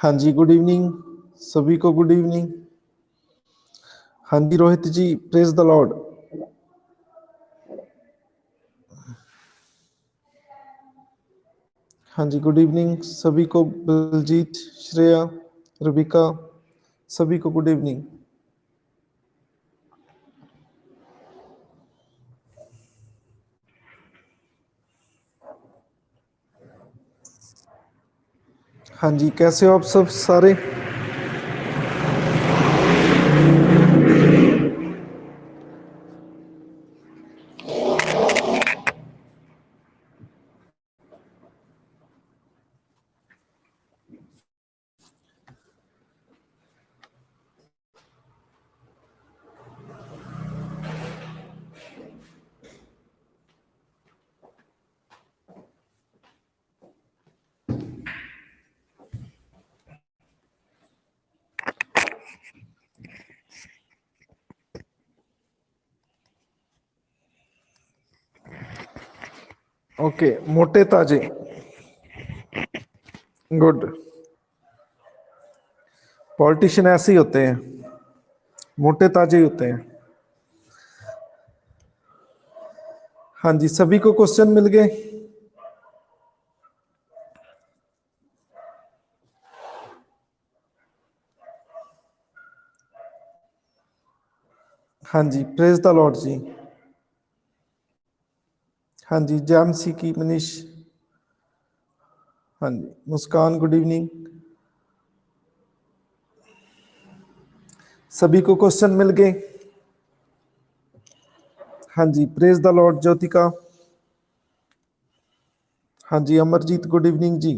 हाँ जी, good evening सभी को, गुड इवनिंग। हाँ जी रोहित जी, प्रेज द लॉर्ड। हाँ जी, गुड इवनिंग सभी को, बलजीत, श्रेया, रबिका, सभी को गुड इवनिंग। हाँ जी, कैसे हो आप सब सारे? ओके, मोटे ताजे, गुड। पॉलिटिशियन ऐसे ही होते हैं, मोटे ताजे ही होते हैं। हाँ जी, सभी को क्वेश्चन मिल गए। हाँ जी, प्रेज द लॉर्ड जी। हाँ जी, जैमसी की, मनीष। हाँ जी, मुस्कान, गुड इवनिंग। सभी को क्वेश्चन मिल गए। हाँ जी, प्रेज द लॉर्ड ज्योतिका। हाँ जी, अमरजीत, गुड इवनिंग जी।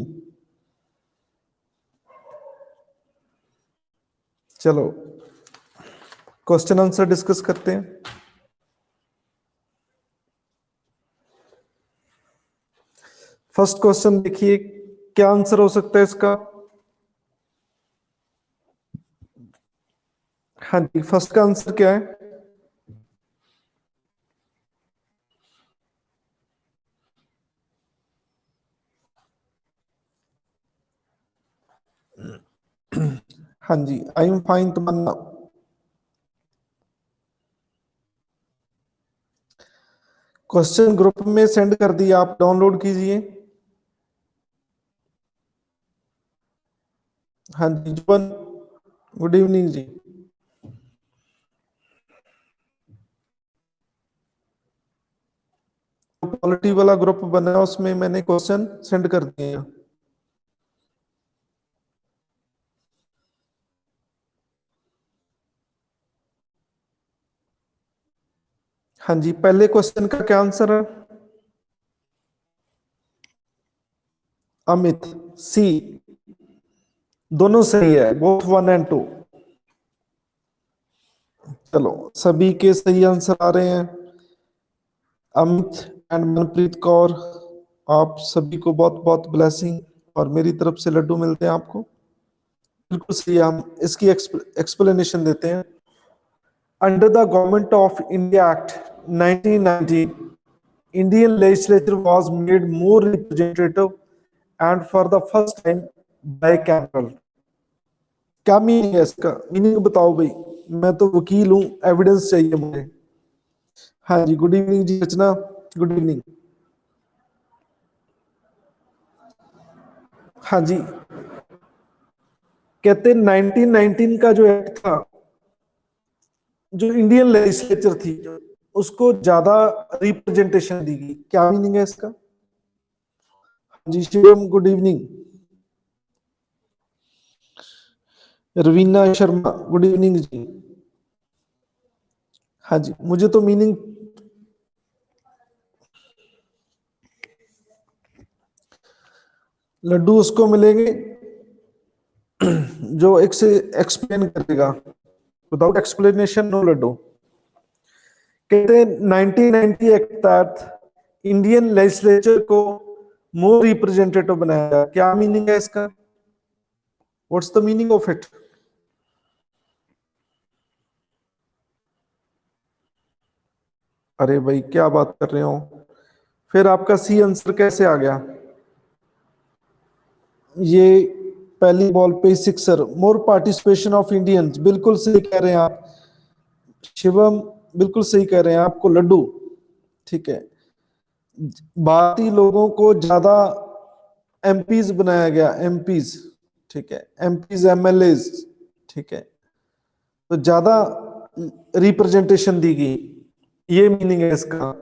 चलो क्वेश्चन आंसर डिस्कस करते हैं। फर्स्ट क्वेश्चन देखिए, क्या आंसर हो सकता है इसका? हाँ जी, फर्स्ट का आंसर क्या है? हाँ जी, I am fine Tamanna. Question group में सेंड कर दिया, आप डाउनलोड कीजिए। हाँ जी, जुबन, गुड इवनिंग जी। पॉलिटी वाला ग्रुप बना है, उसमें मैंने क्वेश्चन सेंड कर दिए। हाँ जी, पहले क्वेश्चन का क्या आंसर है? अमित, सी। दोनों सही है, बोथ 1 और 2। चलो, सभी के सही आंसर आ रहे हैं। अमित एंड मनप्रीत कौर, आप सभी को बहुत बहुत ब्लेसिंग, और मेरी तरफ से लड्डू मिलते हैं आपको। बिल्कुल सही है, हम इसकी एक्सप्लेनेशन देते हैं। Under the government of India act 1990, Indian legislature was made more representative and for the first time bicameral. क्या मीनिंग है इसका? मीनिंग बताओ भाई, मैं तो वकील हूं, एविडेंस चाहिए मुझे। हाँ जी, गुड इवनिंग जी रचना, गुड इवनिंग। हाँ जी, कहते 1919 का जो एक्ट था, जो इंडियन लेजिस्लेचर थी, उसको ज्यादा रिप्रेजेंटेशन दी गई। क्या मीनिंग है इसका? हाँ जी, Shivam, good evening. Raveena Sharma, good evening जी। हाँ जी, मुझे तो मीनिंग लड्डू उसको मिलेंगे जो एक से एक्सप्लेन करेगा। Without explanation no laddoo. कहते हैं 1990 एक्ट तहत इंडियन लेजिस्लेचर को मोर रिप्रेजेंटेटिव बनाया गया। क्या मीनिंग है इसका? What's the meaning of it? अरे भाई, क्या बात कर रहे हो? फिर आपका सी आंसर कैसे आ गया? ये पहली बॉल पे sixer, more participation of Indians, बिल्कुल सही कह रहे हैं आप शिवम, बिल्कुल सही कह रहे हैं आपको लड्डू, ठीक है। भारतीय लोगों को ज्यादा एमपीज बनाया गया, एमपीज, ठीक है, एमपीज एमएलएज, ठीक है, तो ज्यादा रिप्रेजेंटेशन दी गई, ये मीनिंग है इसका।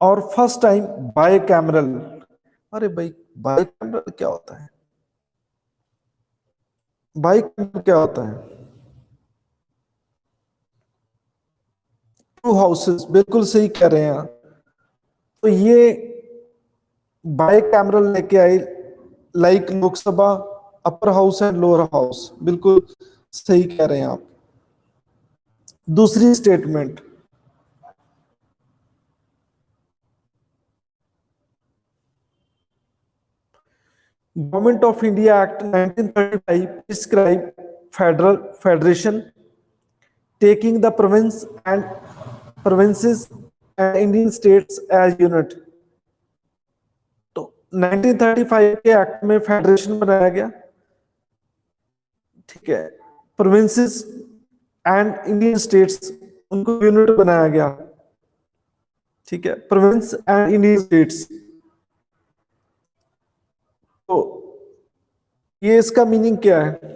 और फर्स्ट टाइम बाय कैमरल, अरे भाई बाय कैमरल क्या होता है, बाय कैमरल क्या होता है? टू हाउसेस, बिल्कुल सही कह रहे हैं आप। तो ये बाय कैमरल लेके आए, like Lok Sabha, upper house and lower house, बिल्कुल सही कह रहे हैं आप। दूसरी statement, government of India act 1935 prescribe federal federation taking the province and provinces and Indian states as unit। तो 1935 के एक्ट में फेडरेशन बनाया गया, ठीक है, प्रोविंसेस एंड इंडियन स्टेट्स उनको यूनिट बनाया गया, ठीक है, प्रोविंस एंड इंडियन स्टेट्स। तो ये इसका मीनिंग क्या है?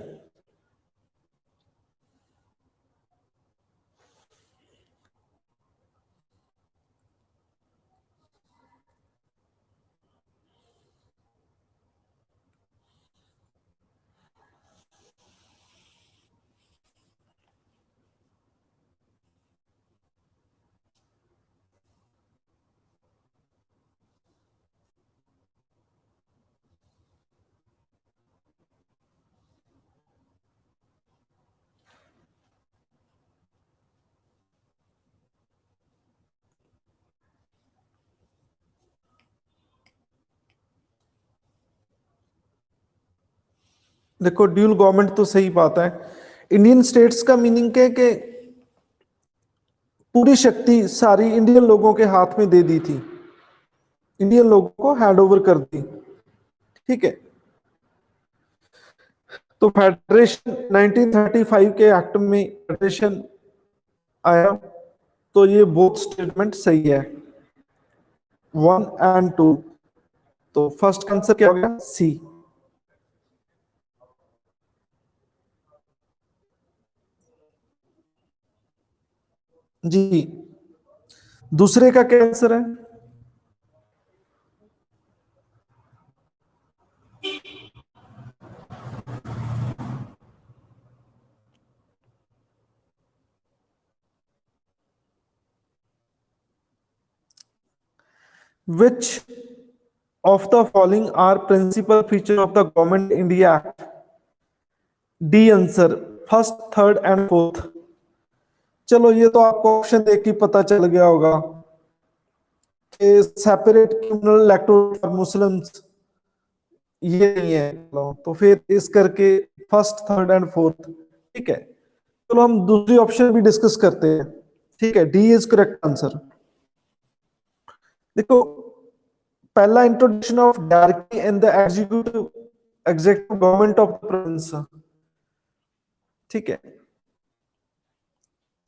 देखो ड्यूल गवर्नमेंट तो सही बात है, इंडियन स्टेट्स का मीनिंग क्या है कि पूरी शक्ति सारी इंडियन लोगों के हाथ में दे दी थी, इंडियन लोगों को हैंड ओवर कर दी, ठीक है। तो फेडरेशन 1935 के एक्ट में फेडरेशन आया, तो ये बोथ स्टेटमेंट सही है, 1 और 2। तो फर्स्ट आंसर क्या हो गया? सी। जी, दूसरे का क्या आंसर है? Which of the following are principal feature of the government India act? D answer, first, third and fourth. चलो ये तो आपको ऑप्शन देख के पता चल गया होगा कि separate criminal electoral for Muslims, ये नहीं है। चलो तो फिर इस करके फर्स्ट, थर्ड एंड फोर्थ, ठीक है। चलो हम दूसरी ऑप्शन भी डिस्कस करते हैं, ठीक है, डी इज करेक्ट आंसर। देखो पहला introduction of directly in the executive government of the province, ठीक है।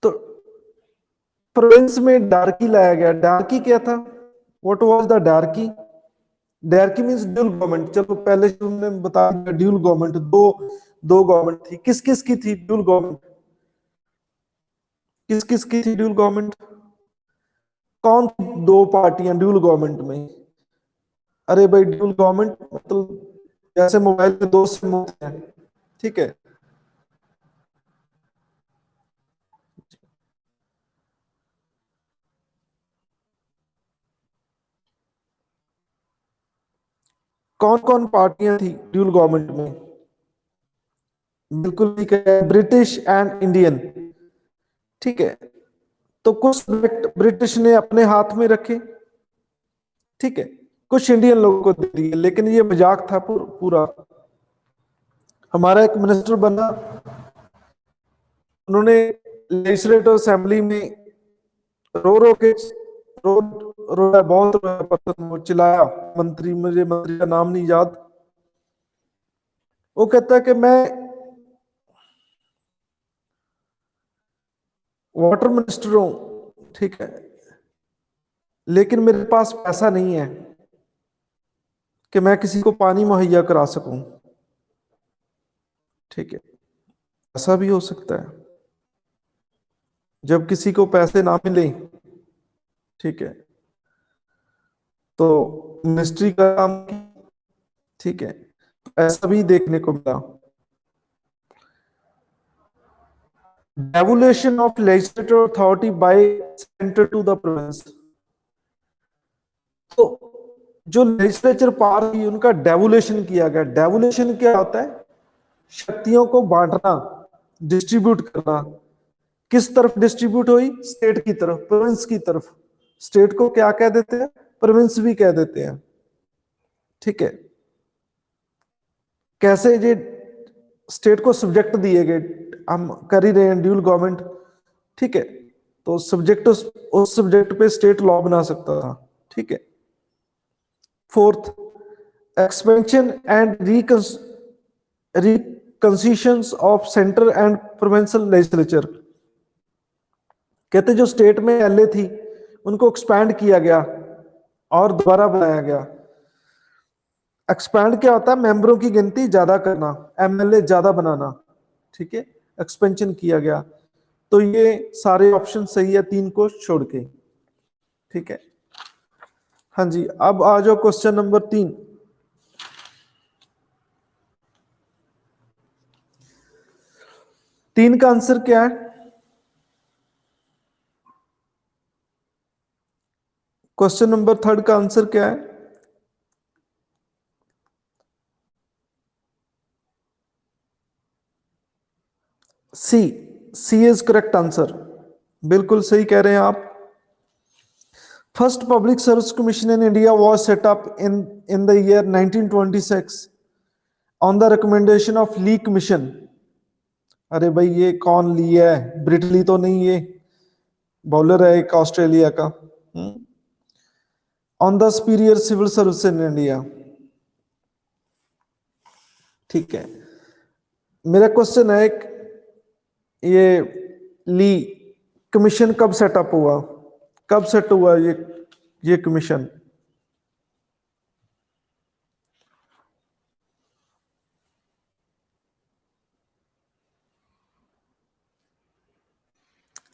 तो प्रोविंस में डार्की लाया गया, डार्की क्या था? What was the डार्की? डार्की means dual government. चलो पहले तुमने बता दिया ड्यूल गवर्नमेंट, दो दो गवर्नमेंट थी, किस किस की थी ड्यूल गवर्नमेंट? किस किस की थी ड्यूल गवर्नमेंट? कौन दो पार्टियां ड्यूल गवर्नमेंट में? अरे भाई ड्यूल गवर्नमेंट मतलब जैसे मोबाइल में दो सिम होते हैं, ठीक है। कौन कौन पार्टियां थी ड्यूल गवर्नमेंट में? बिल्कुल ठीक है, ब्रिटिश एंड इंडियन, ठीक है। तो कुछ सब्जेक्ट ब्रिटिश ने अपने हाथ में रखे, ठीक है, कुछ इंडियन लोगों को दे दिए, लेकिन ये मजाक था पूरा। हमारा एक मिनिस्टर बना, उन्होंने लेजिस्लेटिव असेंबली में रो रो के रो रोया, बहुत रोया, पसंद वो चिल्लाया, मंत्री, मुझे मंत्री का नाम नहीं याद, वो कहता है कि मैं वाटर मिनिस्टर हूं, ठीक है, लेकिन मेरे पास पैसा नहीं है कि मैं किसी को पानी मुहैया करा सकूं। ठीक है, ऐसा भी हो सकता है जब किसी को पैसे ना मिले, ठीक है, तो मिनिस्ट्री का काम, ठीक है, ऐसा भी देखने को मिला। Devolution of legislative authority by centre to the provinces. तो जो लेजिस्लेचर पावर थी उनका डेवोलेशन किया गया। डेवोलेशन क्या होता है? शक्तियों को बांटना, डिस्ट्रीब्यूट करना। किस तरफ डिस्ट्रीब्यूट हुई? स्टेट की तरफ, प्रोविंस की तरफ। स्टेट को क्या कह देते हैं? प्रोविंस भी कह देते हैं। ठीक है, कैसे ये स्टेट को सब्जेक्ट दिए गए, हम कर ही रहे हैं ड्यूल गवर्नमेंट, ठीक है, तो सब्जेक्ट, उस सब्जेक्ट पे स्टेट लॉ बना सकता था। ठीक है। Fourth, expansion and reconstitutions of central and provincial legislature. कहते जो स्टेट में एलए थी उनको एक्सपैंड किया गया और दोबारा बनाया गया। एक्सपैंड क्या होता है? मेंबरों की गिनती ज्यादा करना, एमएलए ज्यादा बनाना। ठीक है, एक्सपेंशन किया गया। तो ये सारे ऑप्शन सही है, 3 को छोड़ के। ठीक है, हाँ जी, अब आ जाओ क्वेश्चन नंबर 3। 3 का आंसर क्या है? क्वेश्चन नंबर 3 का आंसर क्या है? C, C is correct answer. बिल्कुल सही कह रहे हैं आप। First public service commission in India was set up in the year 1926 on the recommendation of Lee commission. अरे भाई, ये कौन ली है? ब्रिटली तो नहीं, ये बॉलर है एक ऑस्ट्रेलिया का। On the superior civil service in India. ठीक है, मेरा क्वेश्चन है, ये ली कमीशन कब सेटअप हुआ? कब सेट हुआ ये कमीशन?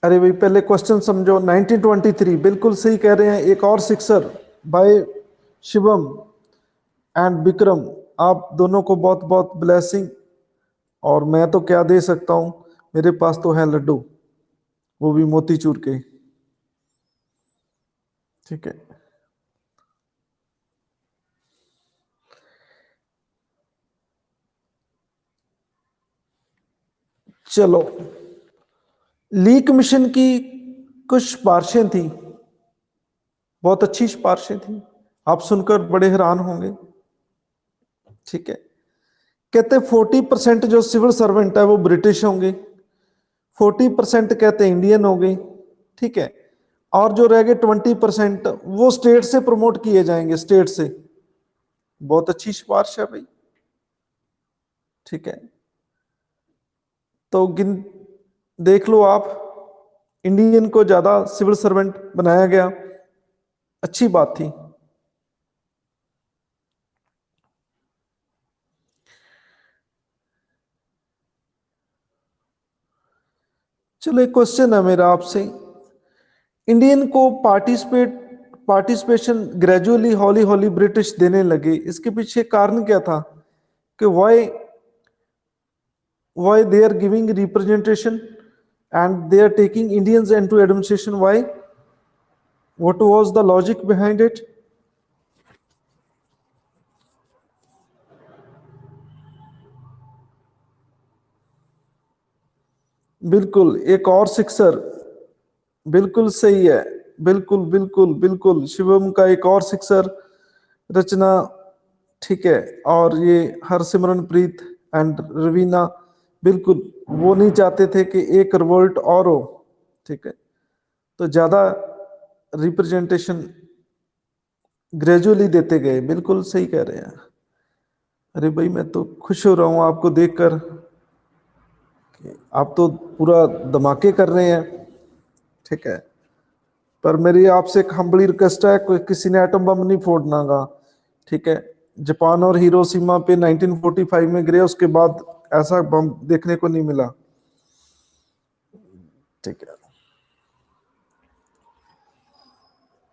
अरे भाई, पहले क्वेश्चन समझो। 1923, बिल्कुल सही कह रहे हैं। एक और sixer by Shivam and Vikram. आप दोनों को बहुत बहुत ब्लेसिंग। और मैं तो क्या दे सकता हूं, मेरे पास तो है लड्डू, वो भी मोतीचूर के। ठीक है, चलो। ली कमीशन की कुछ सिफारिशें थी, बहुत अच्छी सिफारिशें थी, आप सुनकर बड़े हैरान होंगे। ठीक है, कहते 40% जो सिविल सर्वेंट है वो ब्रिटिश होंगे, 40% कहते इंडियन होंगे। ठीक है, और जो रह गए 20% वो स्टेट से प्रमोट किए जाएंगे, स्टेट से। बहुत अच्छी सिफारिश है भाई। ठीक है, तो गिन देख लो आप, इंडियन को ज्यादा सिविल सर्वेंट बनाया गया, अच्छी बात थी। चलो, एक क्वेश्चन है मेरा आपसे। इंडियन को पार्टिसिपेशन ग्रेजुअली हौली हौली ब्रिटिश देने लगे, इसके पीछे कारण क्या था? कि why they are giving representation and they are taking Indians into administration? Why? What was the logic behind it? बिल्कुल, एक और सिक्सर। बिल्कुल सही है, बिल्कुल बिल्कुल बिल्कुल, शिवम का एक और सिक्सर। रचना, ठीक है, और ये हरसिमरनप्रीत एंड रवीना, बिल्कुल वो नहीं चाहते थे कि एक रिवोल्ट और हो। ठीक है, तो ज्यादा रिप्रेजेंटेशन ग्रेजुअली देते गए। बिल्कुल सही कह रहे हैं। अरे भाई मैं तो खुश हो रहा हूँ आपको देखकर। आप तो पूरा धमाके कर रहे हैं। ठीक है, पर मेरी आपसे एक हम्बली रिक्वेस्ट है, कोई किसी ने एटम बम नहीं फोड़ना गा। ठीक है, जापान और हिरोशिमा पे 1945 में गिरे, उसके बाद ऐसा बम देखने को नहीं मिला। ठीक है,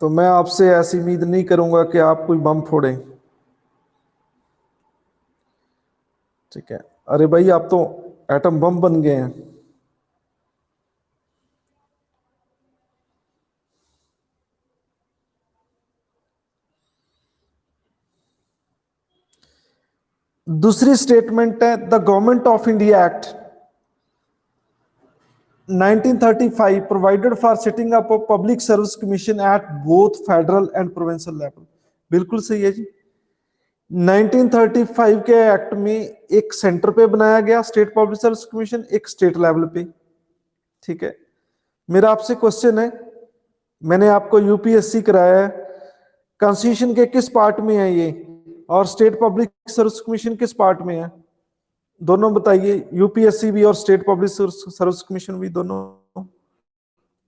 तो मैं आपसे ऐसी उम्मीद नहीं करूंगा कि आप कोई बम फोड़ें। ठीक है, अरे भाई आप तो एटम बम बन गए हैं। दूसरी स्टेटमेंट है, the government of India act 1935 provided for setting up a public service commission at both federal and provincial level। बिल्कुल सही है जी। 1935 के एक्ट में एक सेंटर पे बनाया गया स्टेट पब्लिक सर्विस कमीशन, एक स्टेट लेवल पे। ठीक है, मेरा आपसे क्वेश्चन है, मैंने आपको यूपीएससी कराया है, कॉन्स्टिट्यूशन के किस पार्ट में है ये, और स्टेट पब्लिक सर्विस कमीशन किस पार्ट में है? दोनों बताइए, यूपीएससी भी और स्टेट पब्लिक सर्विस कमीशन भी, दोनों।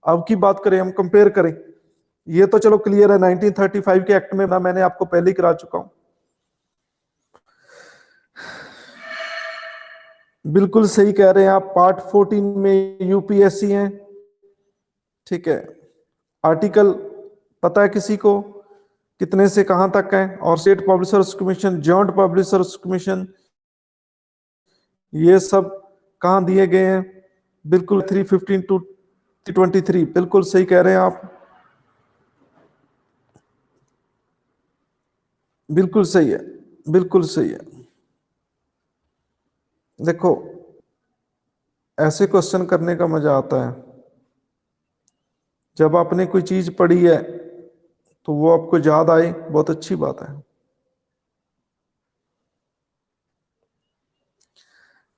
अब की बात करें, हम कंपेयर करें, ये तो चलो क्लियर है 1935 के एक्ट में ना, मैंने आपको पहले ही करा चुका हूं। बिल्कुल सही कह रहे हैं आप, पार्ट 14 में यूपीएससी है। ठीक है, आर्टिकल पता है किसी को कितने से कहां तक है? और state public service commission, joint public service commission, ये सब कहां दिए गए हैं? बिल्कुल 315 टू 23, बिल्कुल सही कह रहे हैं आप, बिल्कुल सही है, बिल्कुल सही है। देखो, ऐसे क्वेश्चन करने का मजा आता है जब आपने कोई चीज पढ़ी है तो वो आपको याद आए, बहुत अच्छी बात है।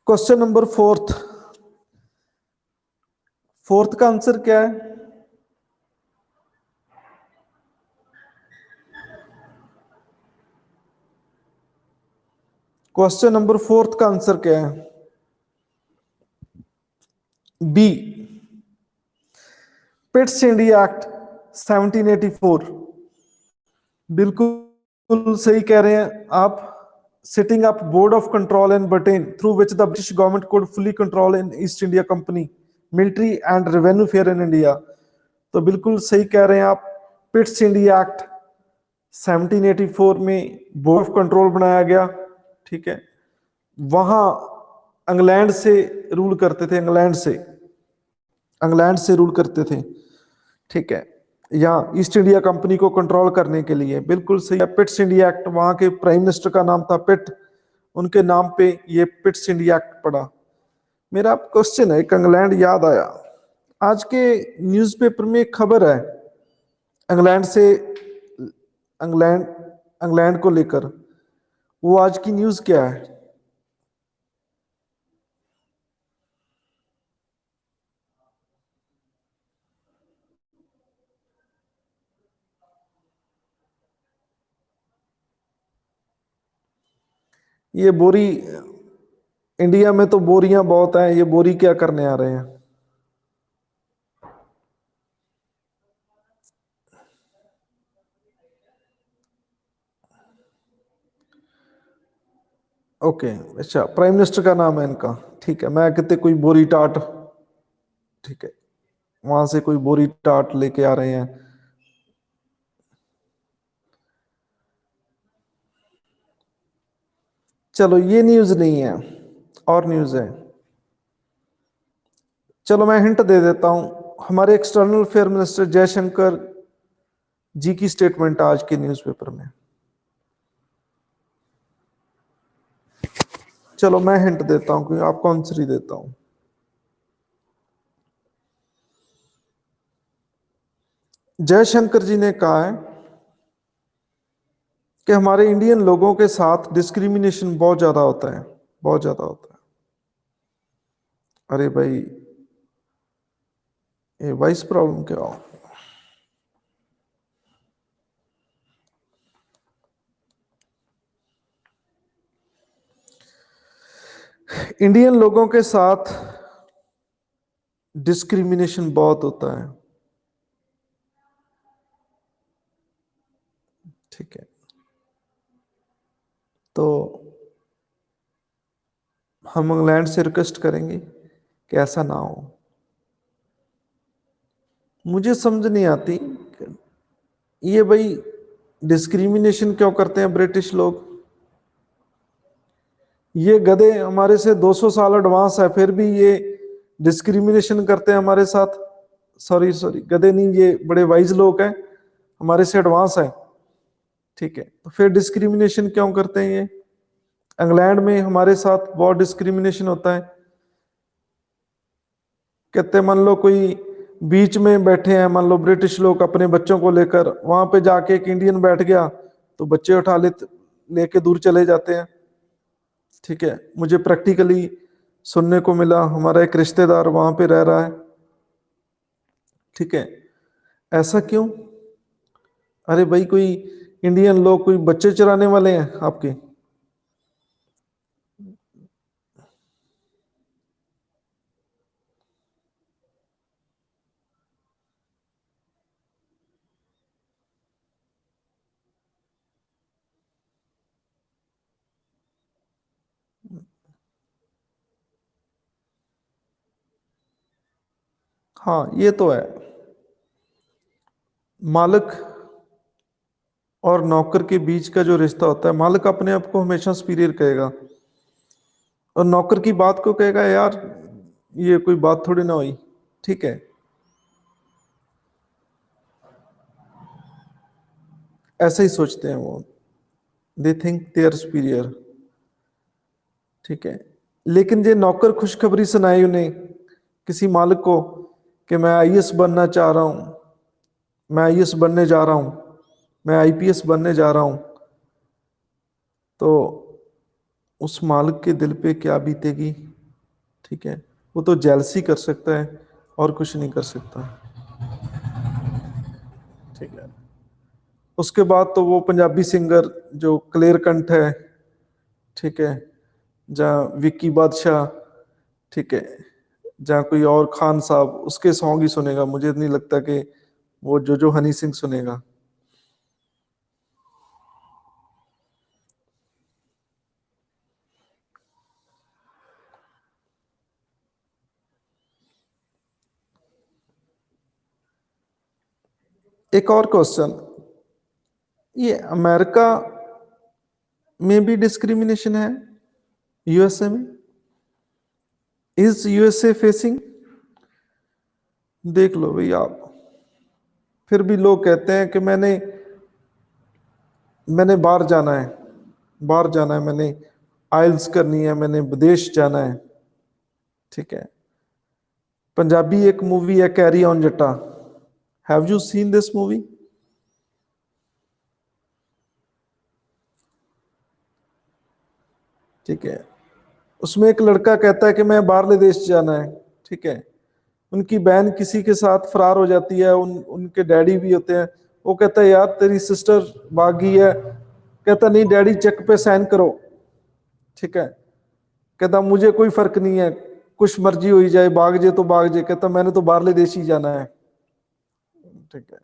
क्वेश्चन नंबर फोर्थ, फोर्थ का आंसर क्या है? क्वेश्चन नंबर फोर्थ का आंसर क्या है? B, Pitt's India act 1784। बिल्कुल सही कह रहे हैं आप। Setting up board of control and Britain through which the British government could fully control in East India company military and revenue fair in India. तो बिल्कुल सही कह रहे हैं आप, पिट्स इंडिया एक्ट 1784 में बोर्ड ऑफ कंट्रोल बनाया गया। ठीक है, वहां इंग्लैंड से रूल करते थे, इंग्लैंड से रूल करते थे। ठीक है, यहाँ ईस्ट इंडिया कंपनी को कंट्रोल करने के लिए। बिल्कुल सही है, पिट्स इंडिया एक्ट, वहां के प्राइम मिनिस्टर का नाम था पिट, उनके नाम पे ये पिट्स इंडिया एक्ट पड़ा। मेरा क्वेश्चन है, एक इंग्लैंड याद आया, आज के न्यूज़पेपर में एक खबर है इंग्लैंड से, इंग्लैंड इंग्लैंड को लेकर, वो आज की न्यूज़ क्या है? ये बोरी, इंडिया में तो बोरियां बहुत हैं, ये बोरी क्या करने आ रहे हैं? ओके, अच्छा, प्राइम मिनिस्टर का नाम है इनका। ठीक है, मैं कहते कोई बोरी टाट, ठीक है, वहां से कोई बोरी टाट लेके आ रहे हैं। चलो ये न्यूज नहीं है, और न्यूज है। चलो मैं हिंट दे देता हूं, हमारे एक्सटर्नल अफेयर मिनिस्टर जयशंकर जी की स्टेटमेंट आज के न्यूज़पेपर में। चलो मैं हिंट देता हूं, क्योंकि आपको आंसर ही देता हूं। जयशंकर जी ने कहा है कि हमारे इंडियन लोगों के साथ डिस्क्रिमिनेशन बहुत ज्यादा होता है, बहुत ज्यादा होता है। अरे भाई, ये वाइस प्रॉब्लम क्या हो? इंडियन लोगों के साथ डिस्क्रिमिनेशन बहुत होता है, ठीक है। तो हम इंग्लैंड से रिक्वेस्ट करेंगे कि ऐसा ना हो। मुझे समझ नहीं आती ये भाई डिस्क्रिमिनेशन क्यों करते हैं ब्रिटिश लोग। ये गधे हमारे से 200 साल एडवांस है, फिर भी ये डिस्क्रिमिनेशन करते हैं हमारे साथ। सॉरी सॉरी, गधे नहीं, ये बड़े वाइज लोग हैं, हमारे से एडवांस है, ठीक है। तो फिर डिस्क्रिमिनेशन क्यों करते हैं ये। इंग्लैंड में हमारे साथ बहुत डिस्क्रिमिनेशन होता है। कहते हैं, मान लो कोई बीच में बैठे हैं, मान लो ब्रिटिश लोग अपने बच्चों को लेकर, वहां पे जाके एक इंडियन बैठ गया तो बच्चे उठा लेके दूर चले जाते हैं, ठीक है। मुझे प्रैक्टिकली सुनने को मिला, हमारा एक रिश्तेदार वहां पे रह रहा है, ठीक है। ऐसा क्यों। अरे भाई, कोई इंडियन लोग कोई बच्चे चराने वाले हैं आपके। हाँ, ये तो है। मालिक और नौकर के बीच का जो रिश्ता होता है, मालिक अपने आप को हमेशा सुपीरियर कहेगा और नौकर की बात को कहेगा यार ये कोई बात थोड़ी ना हुई, ठीक है। ऐसा ही सोचते हैं वो, they think they are superior, ठीक है। लेकिन ये नौकर खुशखबरी सुनाई उन्हें, किसी मालिक को, कि मैं आईएएस बनना चाह रहा हूं, मैं आईएएस बनने जा रहा हूं, मैं आईपीएस बनने जा रहा हूं, तो उस मालिक के दिल पे क्या बीतेगी, ठीक है। वो तो जेलसी कर सकता है और कुछ नहीं कर सकता, ठीक है। उसके बाद तो वो पंजाबी सिंगर जो क्लेयर कंठ है, ठीक है, जहाँ विक्की बादशाह, ठीक है, जहाँ कोई और खान साहब, उसके सॉन्ग ही सुनेगा। मुझे नहीं लगता कि वो जो हनी सिंह सुनेगा। एक और क्वेश्चन, ये अमेरिका में भी डिस्क्रिमिनेशन है, यूएसए में। इज यूएसए फेसिंग, देख लो भाई आप। फिर भी लोग कहते हैं कि मैंने मैंने बाहर जाना है, बाहर जाना है, मैंने आइल्स करनी है, मैंने विदेश जाना है, ठीक है। पंजाबी एक मूवी है कैरी ऑन जट्टा, have you seen this movie. ठीक है, उसमें एक लड़का कहता है कि मैं बाहरले देश जाना है, ठीक है। उनकी बहन किसी के साथ फरार हो जाती है, उनके डैडी भी होते हैं। वो कहता है यार तेरी सिस्टर भागी है, कहता नहीं डैडी चेक पे साइन करो, ठीक है। कहता मुझे कोई फर्क नहीं है, कुछ मर्जी हो ही जाए, भाग जे तो भाग जे, कहता मैंने तो बाहरले देश ही जाना है, ठीक है।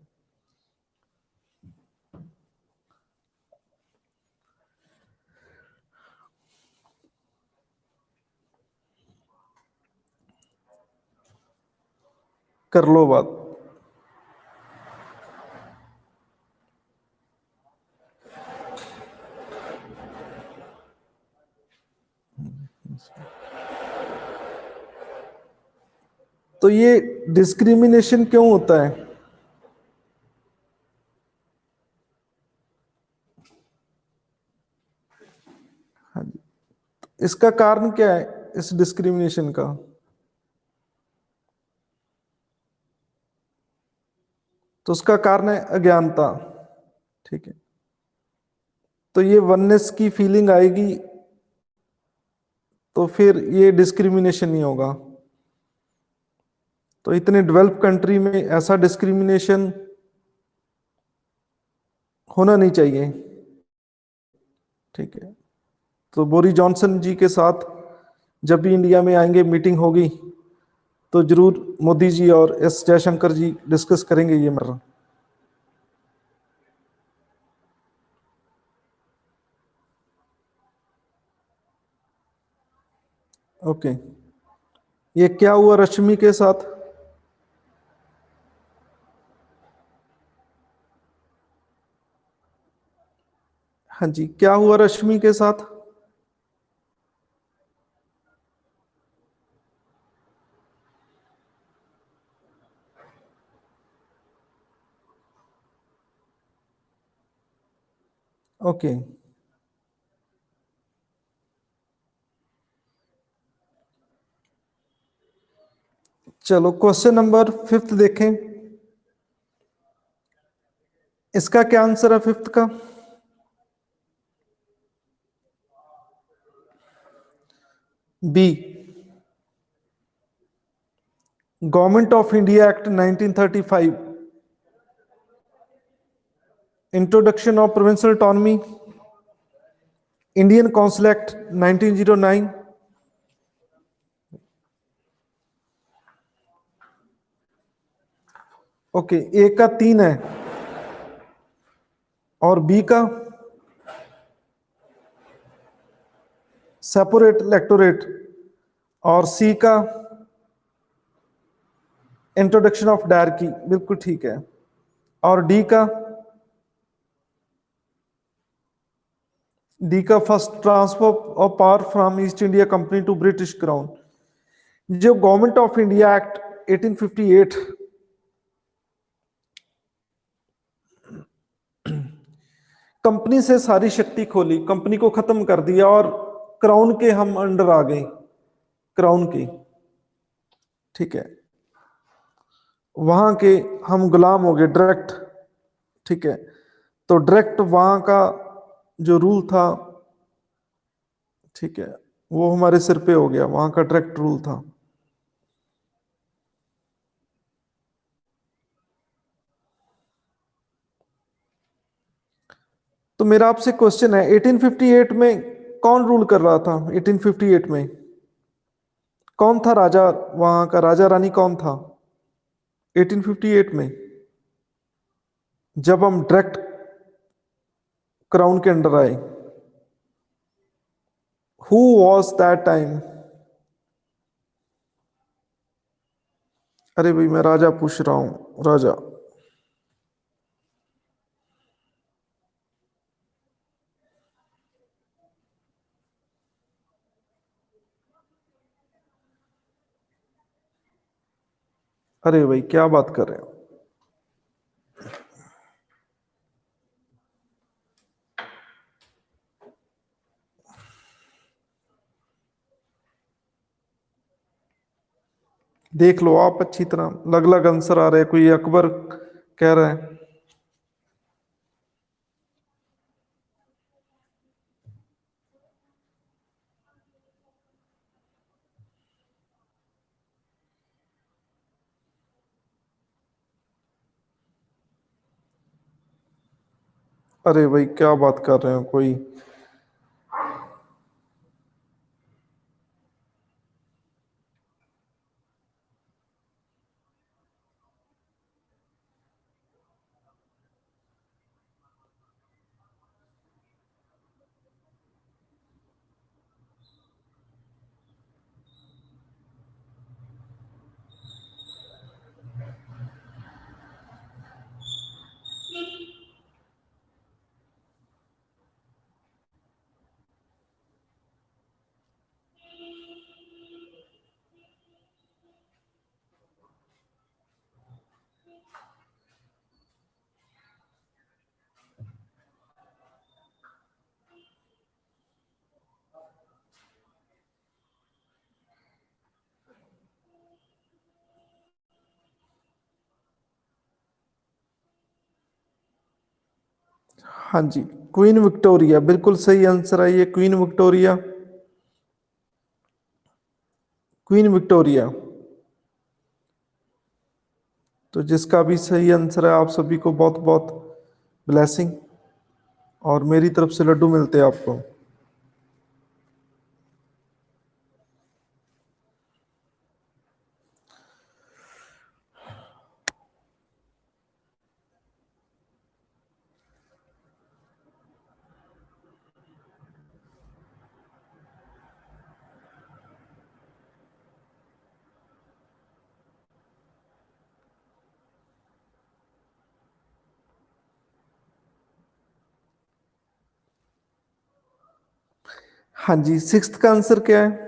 कर लो बात। तो ये डिस्क्रिमिनेशन क्यों होता है। हाँ जी, इसका कारण क्या है इस डिस्क्रिमिनेशन का। तो उसका कारण है अज्ञानता, ठीक है। तो ये वननेस की फीलिंग आएगी तो फिर ये डिस्क्रिमिनेशन नहीं होगा। तो इतने डेवलप कंट्री में ऐसा डिस्क्रिमिनेशन होना नहीं चाहिए, ठीक है। तो बोरी जॉनसन जी के साथ जब भी इंडिया में आएंगे, मीटिंग होगी, तो जरूर मोदी जी और एस जयशंकर जी डिस्कस करेंगे ये मर्रा। ओके, ये क्या हुआ रश्मि के साथ? हाँ जी, क्या हुआ रश्मि के साथ? ओके, चलो क्वेश्चन नंबर 5 देखें। इसका क्या आंसर है 5 का? B, government of India act 1935, introduction of provincial autonomy, Indian council act 1909। Okay, A का 3 है और बी का सेपरेट इलेक्टोरेट और सी का इंट्रोडक्शन ऑफ डायरकी। बिल्कुल ठीक है। और डी का? डी का first transfer of power from East India company to British crown. जो government of India act 1858 company से सारी शक्ति खोली, कंपनी को खत्म कर दिया और क्राउन के हम अंडर आ गए, क्राउन की। ठीक है, वहां के हम गुलाम हो गए डायरेक्ट। ठीक है, तो डायरेक्ट वहां का जो रूल था, ठीक है, वो हमारे सिर पे हो गया, वहां का डायरेक्ट रूल था। तो मेरा आपसे क्वेश्चन है, 1858 में कौन रूल कर रहा था? 1858 में कौन था राजा? वहां का राजा रानी कौन था 1858 में, जब हम डायरेक्ट क्राउन के अंडर आए? Who was that time? अरे भाई, मैं राजा पूछ रहा हूं, राजा। अरे भाई, क्या बात कर रहे हो? देख लो आप अच्छी तरह, अलग अलग आंसर आ रहे हैं। कोई अकबर कह रहा है। अरे भाई, क्या बात कर रहे हो? कोई हाँ जी, क्वीन विक्टोरिया बिल्कुल सही आंसर है। ये क्वीन विक्टोरिया, क्वीन विक्टोरिया। तो जिसका भी सही आंसर है, आप सभी को बहुत बहुत ब्लेसिंग, और मेरी तरफ से लड्डू मिलते हैं आपको। हाँ जी, सिक्स्थ का आंसर क्या है?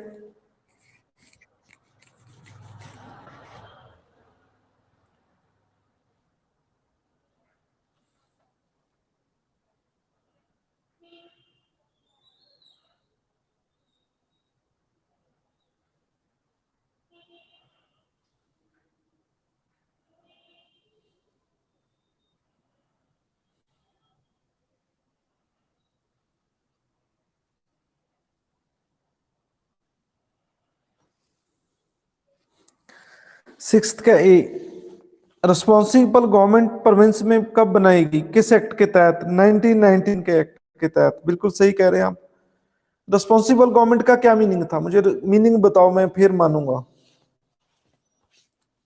सिक्स्थ का ए, रिस्पॉन्सिबल गवर्नमेंट प्रोविंस में कब बनाएगी, किस एक्ट के तहत? 1919 के एक्ट के तहत। बिल्कुल सही कह रहे हैं आप। रिस्पॉन्सिबल गवर्नमेंट का क्या मीनिंग था, मुझे मीनिंग बताओ, मैं फिर मानूंगा।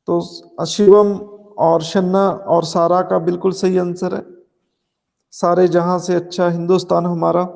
तो शिवम और शन्ना और सारा का बिल्कुल सही आंसर है। सारे जहां से अच्छा हिंदुस्तान हमारा।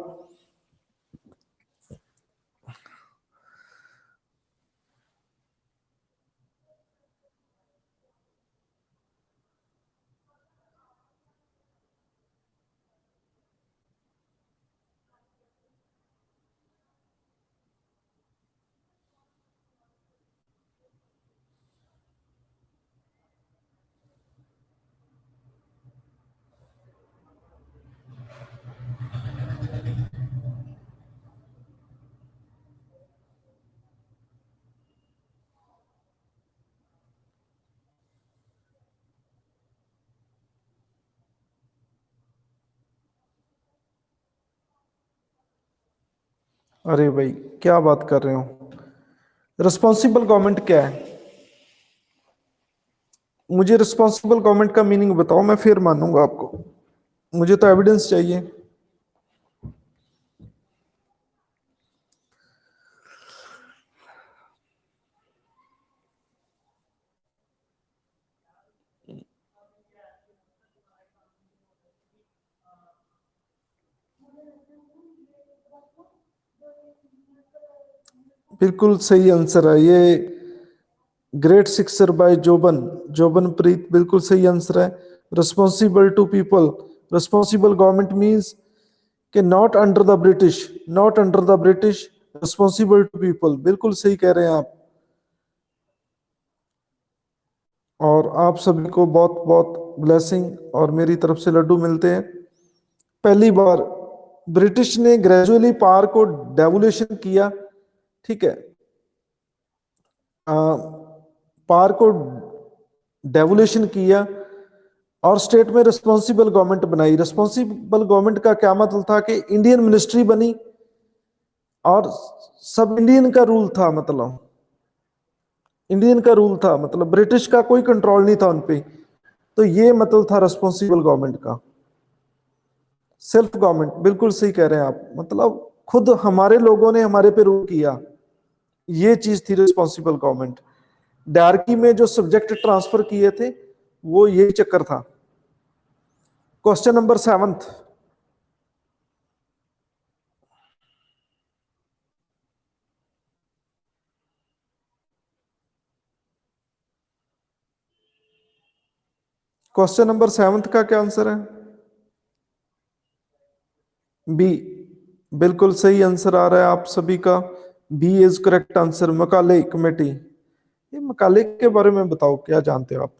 अरे भाई, क्या बात कर रहे हो। रिस्पॉन्सिबल गवर्नमेंट क्या है? मुझे रिस्पॉन्सिबल गवर्नमेंट का मीनिंग बताओ, मैं फिर मानूंगा आपको। मुझे तो एविडेंस चाहिए। बिल्कुल सही आंसर है ये। ग्रेट सिक्सर बाय जोबन, जोबन प्रीत, बिल्कुल सही आंसर है। Responsible to people, responsible government means कि not under the British, not under the British, responsible to people, बिल्कुल सही कह रहे हैं आप। और आप सभी को बहुत बहुत ब्लेसिंग और मेरी तरफ से लड्डू मिलते हैं। पहली बार ब्रिटिश ने ग्रेजुअली पावर को डेवोल्यूशन किया, ठीक है, पावर को डेवोल्यूशन किया और स्टेट में रिस्पॉन्सिबल गवर्नमेंट बनाई। रिस्पॉन्सिबल गवर्नमेंट का क्या मतलब था कि इंडियन मिनिस्ट्री बनी और सब इंडियन का रूल था, मतलब इंडियन का रूल था, मतलब ब्रिटिश का कोई कंट्रोल नहीं था उनपे। तो ये मतलब था रिस्पॉन्सिबल गवर्नमेंट का। सेल्फ गवर्नमेंट, बिल्कुल सही कह रहे हैं आप, मतलब खुद हमारे लोगों ने हमारे पे रूल किया, ये चीज थी रिस्पॉन्सिबल गवर्नमेंट। डायरकी में जो सब्जेक्ट ट्रांसफर किए थे वो यही चक्कर था। Question number 7। क्वेश्चन नंबर 7 का क्या आंसर है? बी, बिल्कुल सही आंसर आ रहा है आप सभी का। B is correct answer, Macaulay committee. ये मकाले के बारे में बताओ, क्या जानते हो आप?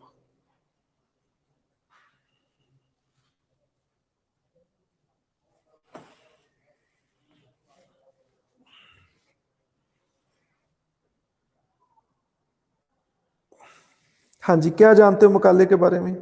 हाँ जी, क्या जानते हो मकाले के बारे में?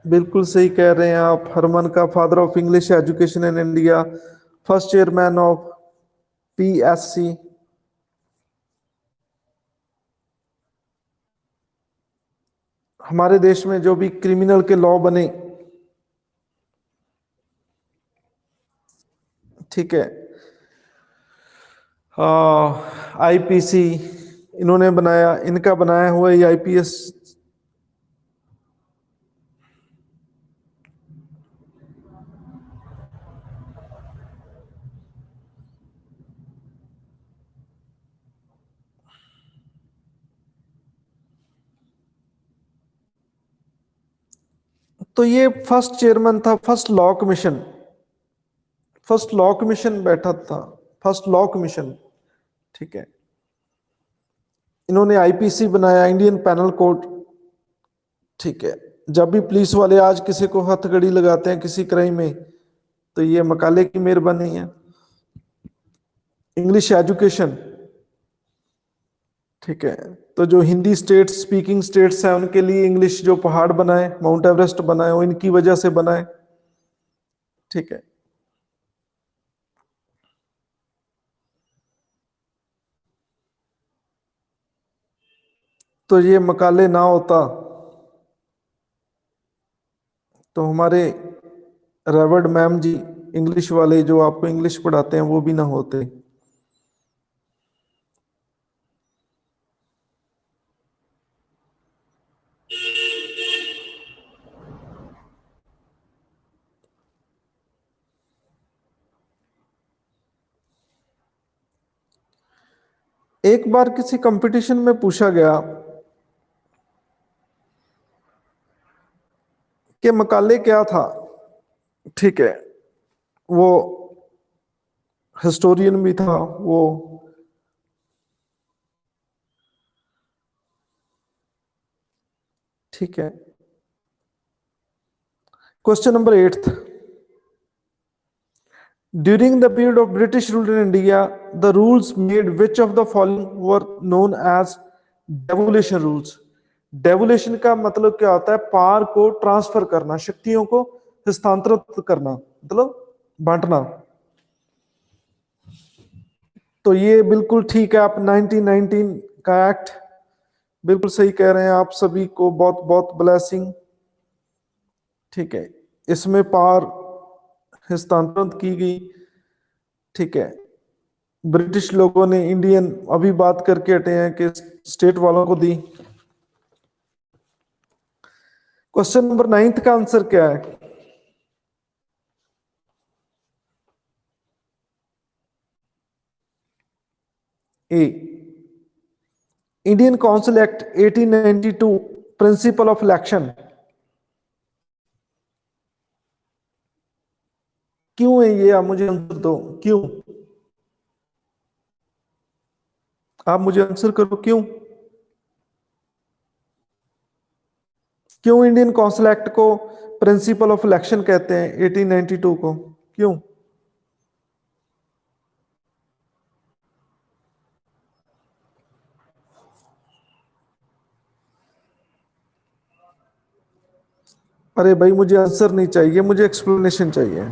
बिल्कुल सही कह रहे हैं आप। हरमन का father of English education in India, first chairman of PSC. हमारे देश में जो भी क्रिमिनल के लॉ बने, ठीक है, आईपीसी इन्होंने बनाया, इनका बनाया हुआ ये आईपीएस। तो ये फर्स्ट चेयरमैन था first law commission, first law commission बैठा था, फर्स्ट लॉ कमीशन। ठीक है, इन्होंने आईपीसी बनाया, इंडियन पैनल कोड। ठीक है, जब भी पुलिस वाले आज किसी को हथकड़ी लगाते हैं किसी क्राइम में, तो ये मकाले की मेहरबानी है। English education. ठीक है, तो जो हिंदी स्टेट स्पीकिंग स्टेट्स हैं उनके लिए इंग्लिश जो पहाड़ बनाए, माउंट एवरेस्ट बनाए, वो इनकी वजह से बनाए। ठीक है, तो ये मकाले ना होता तो हमारे रेवर्ड मैम जी, इंग्लिश वाले जो आपको इंग्लिश पढ़ाते हैं, वो भी ना होते। एक बार किसी कंपटीशन में पूछा गया कि मकाले क्या था। ठीक है, वो हिस्टोरियन भी था वो। ठीक है, question number 8। During the period of British rule in India, the rules made which of the following were known as devolution rules? Devolution का मतलब क्या होता है? पावर को ट्रांसफर करना, शक्तियों को हस्तांतरित करना, मतलब बांटना। तो ये बिल्कुल ठीक है, आप 1919 का एक्ट बिल्कुल सही कह रहे हैं। आप सभी को बहुत बहुत ब्लेसिंग। ठीक है, इसमें पावर हस्तांतरित की गई। ठीक है, ब्रिटिश लोगों ने इंडियन अभी बात करके हटे हैं कि स्टेट वालों को दी। क्वेश्चन नंबर 9 का आंसर क्या है? A, Indian council act 1892 principle of election. क्यों है ये? आप मुझे आंसर दो, क्यों? आप मुझे आंसर करो, क्यों? क्यों इंडियन काउंसिल एक्ट को प्रिंसिपल ऑफ इलेक्शन कहते हैं, 1892 को? क्यों? अरे भाई, मुझे आंसर नहीं चाहिए, मुझे एक्सप्लेनेशन चाहिए।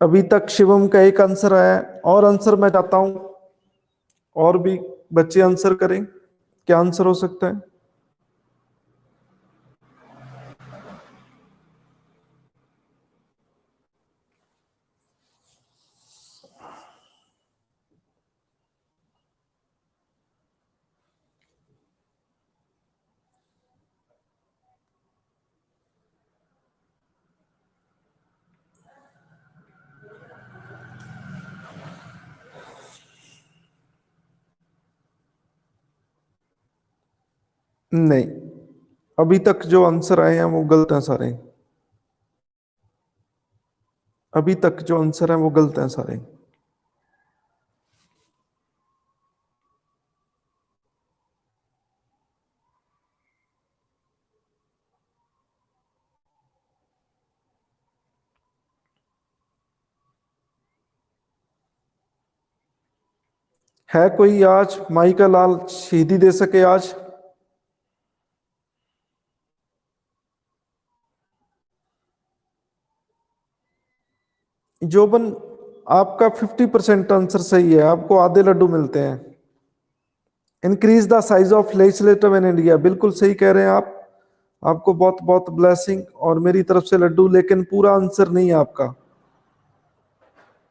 अभी तक शिवम का एक आंसर आया है, और आंसर मैं चाहता हूं और भी बच्चे आंसर करें। क्या आंसर हो सकता है? नहीं, अभी तक जो आंसर आए हैं वो गलत हैं सारे। अभी तक जो आंसर है वो गलत हैं सारे। है कोई आज माई का लाल शहीदी दे सके आज? जोबन, आपका 50% आंसर सही है, आपको आधे लड्डू मिलते हैं। Increase the size of legislative in India, बिल्कुल सही कह रहे हैं आप। आपको बहुत बहुत ब्लेसिंग और मेरी तरफ से लड्डू, लेकिन पूरा आंसर नहीं है आपका,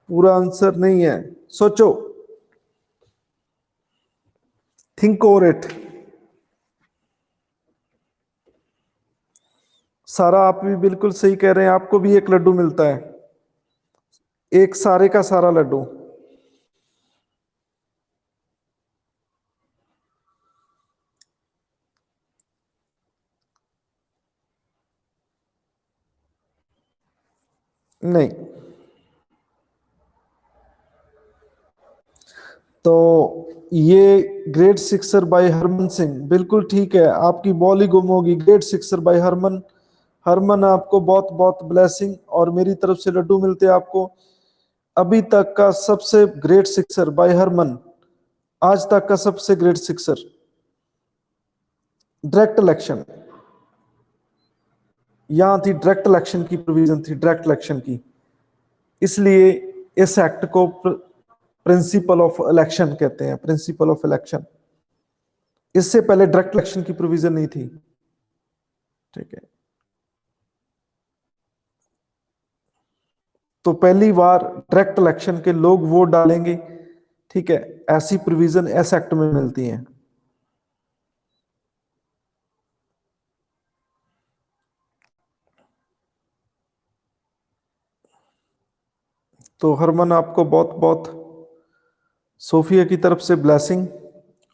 पूरा आंसर नहीं है। सोचो, थिंक ओवर इट। सारा, आप भी बिल्कुल सही कह रहे हैं, आपको भी एक लड्डू मिलता है, एक सारे का सारा लड्डू। नहीं। तो ये great sixer by Harman Singh, बिल्कुल ठीक है, आपकी बॉल ही गुम होगी। Great sixer by Harman. Harman आपको बहुत बहुत ब्लेसिंग, और मेरी तरफ से लड्डू मिलते हैं आपको। अभी तक का सबसे ग्रेट सिक्सर बाय हरमन, आज तक का सबसे ग्रेट सिक्सर। डायरेक्ट इलेक्शन, यहां थी डायरेक्ट इलेक्शन की प्रोविजन थी, डायरेक्ट इलेक्शन की, इसलिए इस एक्ट को प्रिंसिपल ऑफ इलेक्शन कहते हैं, प्रिंसिपल ऑफ इलेक्शन। इससे पहले डायरेक्ट इलेक्शन की प्रोविजन नहीं थी। ठीक है, तो पहली बार डायरेक्ट इलेक्शन के लोग वोट डालेंगे। ठीक है, ऐसी प्रोविजन इस एक्ट में मिलती है। तो हरमन आपको बहुत बहुत सोफिया की तरफ से ब्लेसिंग,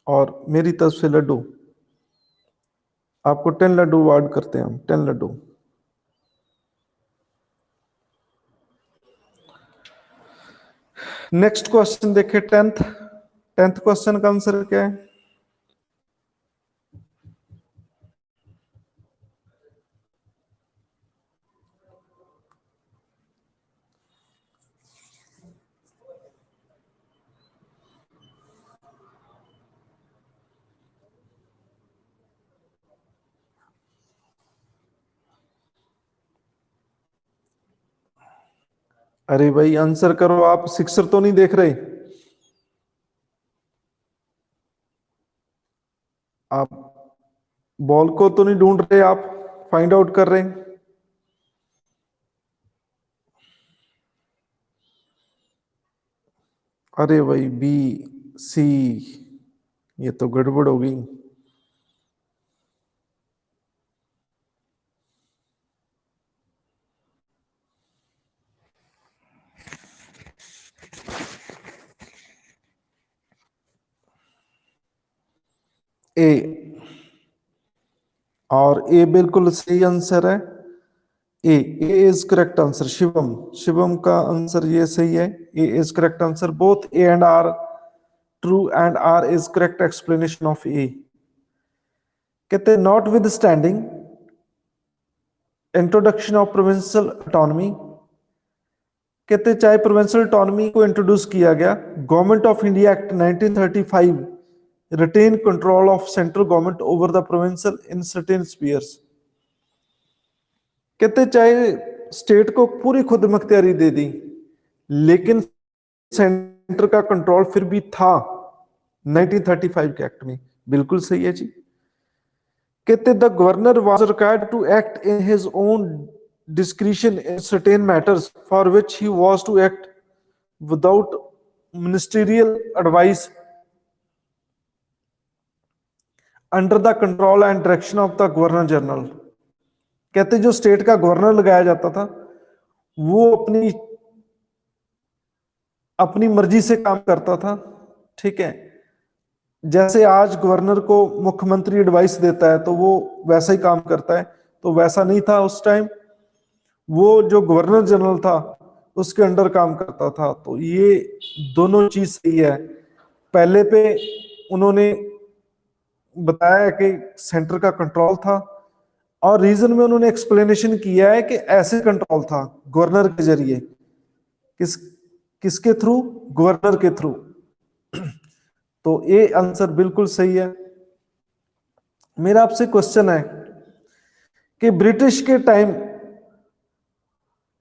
और मेरी तरफ से लड्डू। आपको 10 लड्डू अवार्ड करते हैं हम, 10 लड्डू। नेक्स्ट क्वेश्चन देखिए, 10th क्वेश्चन का आंसर क्या है? अरे भाई आंसर करो, आप सिक्सर तो नहीं देख रहे? आप बॉल को तो नहीं ढूंढ रहे, आप फाइंड आउट कर रहे हैं? अरे भाई बी, सी, ये तो गड़बड़ हो गई। ए, और ए बिल्कुल सही आंसर है। A, A is correct answer. Shivam, Shivam का आंसर ये सही है। A is correct answer. Both A and R true, and R is correct explanation of A. कहते notwithstanding introduction of provincial autonomy, कहते चाहे प्रोविंशियल ऑटोनॉमी को introduce किया गया, government of India act 1935 retain control of central government over the provincial in certain spheres. कहते चाहे state को पूरी खुद मुख्तियारी दे दी, लेकिन सेंटर का कंट्रोल फिर भी था 1935 के एक्ट में। बिल्कुल सही है जी। कहते the governor was required to act in his own discretion in certain matters for which he was to act without ministerial advice under the control and direction of the governor general. कहते जो state का governor लगाया जाता था, वो अपनी अपनी मर्जी से काम करता था। ठीक है, जैसे आज गवर्नर को मुख्यमंत्री एडवाइस देता है तो वो वैसा ही काम करता है, तो वैसा नहीं था उस टाइम। वो जो गवर्नर जनरल था उसके अंडर काम करता था। तो ये दोनों चीज सही है। पहले पे उन्होंने बताया कि सेंटर का कंट्रोल था, और रीजन में उन्होंने एक्सप्लेनेशन किया है कि ऐसे कंट्रोल था गवर्नर के जरिए। किसके थ्रू? गवर्नर के थ्रू। तो ए आंसर बिल्कुल सही है। मेरा आपसे क्वेश्चन है कि ब्रिटिश के टाइम,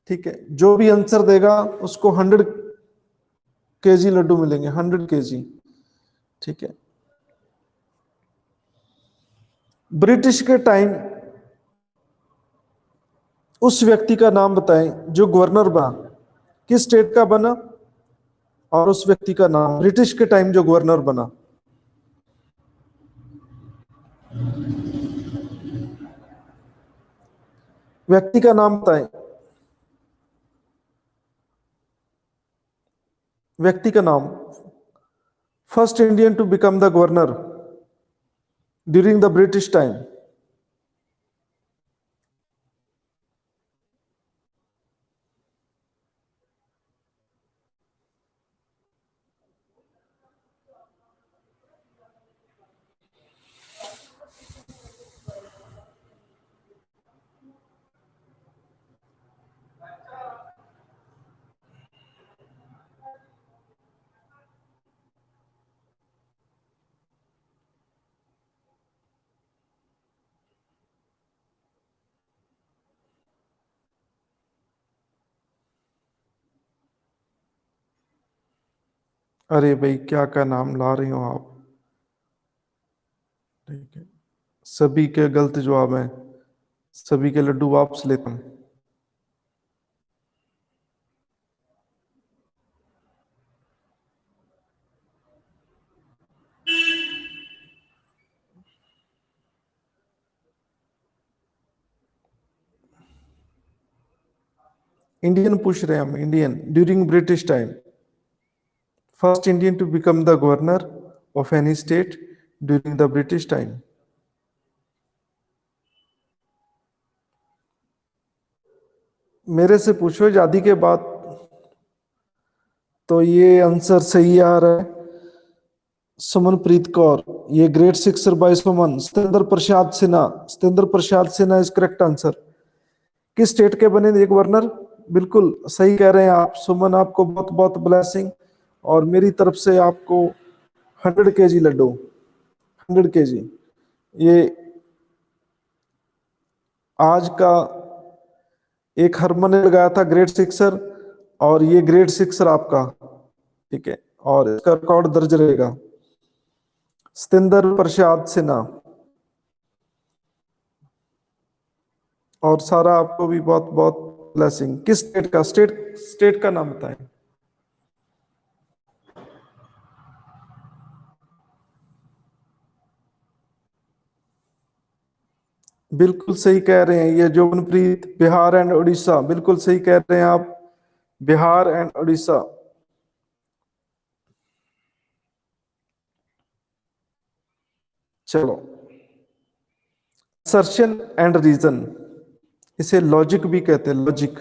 ठीक है, जो भी आंसर देगा उसको 100 kg लड्डू मिलेंगे, 100 kg। ठीक है, ब्रिटिश के टाइम उस व्यक्ति का नाम बताएं जो गवर्नर बना, किस स्टेट का बना, और उस व्यक्ति का नाम ब्रिटिश के टाइम जो गवर्नर बना। व्यक्ति का नाम बताएं, व्यक्ति का नाम। First Indian to become the governor during the British time. अरे भाई, क्या क्या नाम ला रहे हो आप। ठीक है, सभी के गलत जवाब हैं। सभी के लड्डू वापस लेता हूँ। इंडियन पूछ रहे हैं हम, Indian during British time. First Indian to become the governor of any state during the British time. मेरे से पूछो आजादी के बाद। तो ये आंसर सही आ रहा है। सुमनप्रीत कौर। ये great sixer by Suman. Satyendra Prasad Sinha. Satyendra Prasad Sinha is correct answer. किस स्टेट के बने थे गवर्नर? बिल्कुल सही कह रहे हैं आप सुमन, आपको बहुत बहुत ब्लेसिंग। और मेरी तरफ से आपको 100 kg लड्डू। 100 kg। ये आज का एक हरमन ने लगाया था ग्रेट सिक्सर, और ये ग्रेट सिक्सर आपका। ठीक है, और इसका रिकॉर्ड दर्ज रहेगा। सत्येंद्र प्रसाद सिन्हा। और सारा आपको भी बहुत बहुत ब्लेसिंग। किस स्टेट का? स्टेट का नाम बताएं। बिल्कुल सही कह रहे हैं ये जोगनप्रीत, बिहार एंड उड़ीसा। बिल्कुल सही कह रहे हैं आप, बिहार एंड उड़ीसा। चलो, असर्शन एंड रीजन, इसे लॉजिक भी कहते हैं, लॉजिक।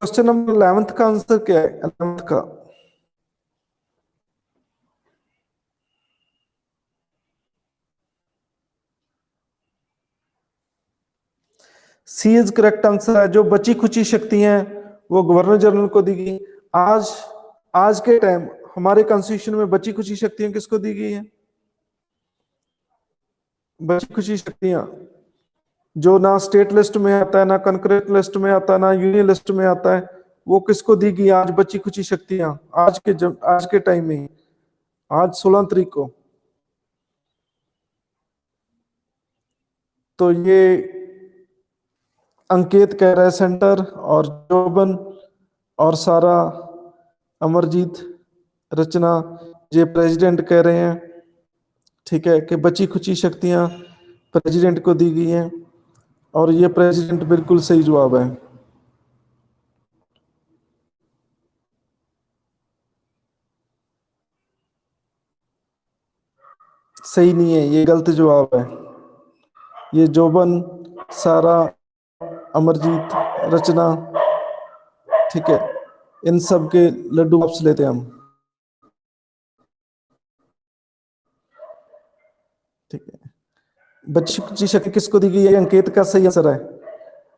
क्वेश्चन नंबर 11 का आंसर क्या है? 11 का सी इज करेक्ट आंसर है। जो बची खुची शक्तियां हैं वो गवर्नर जनरल को दी गई। आज आज के टाइम हमारे कॉन्स्टिट्यूशन में बची खुची शक्तियां किसको दी गई हैं? बची खुची शक्तियां जो ना स्टेट लिस्ट में आता है, ना कंकरेंट लिस्ट में आता है, ना यूनियन लिस्ट में आता है, वो किसको दी गई आज बची खुची शक्तियां? आज के टाइम में, आज 16 तारीख को। तो ये अंकित कह रहा है सेंटर, और जोबन और सारा, अमरजीत, रचना, ये प्रेसिडेंट कह रहे हैं। ठीक है, कि बची खुची शक्तियां प्रेसिडेंट को दी गई हैं, और ये प्रेसिडेंट बिल्कुल सही जवाब है। सही नहीं है, ये गलत जवाब है। ये जोबन, सारा, अमरजीत, रचना, ठीक है, इन सब के लड्डू वापस लेते हैं हम। ठीक है, बच्ची की शक्ति किसको दी गई है? अंकित का सही आंसर है।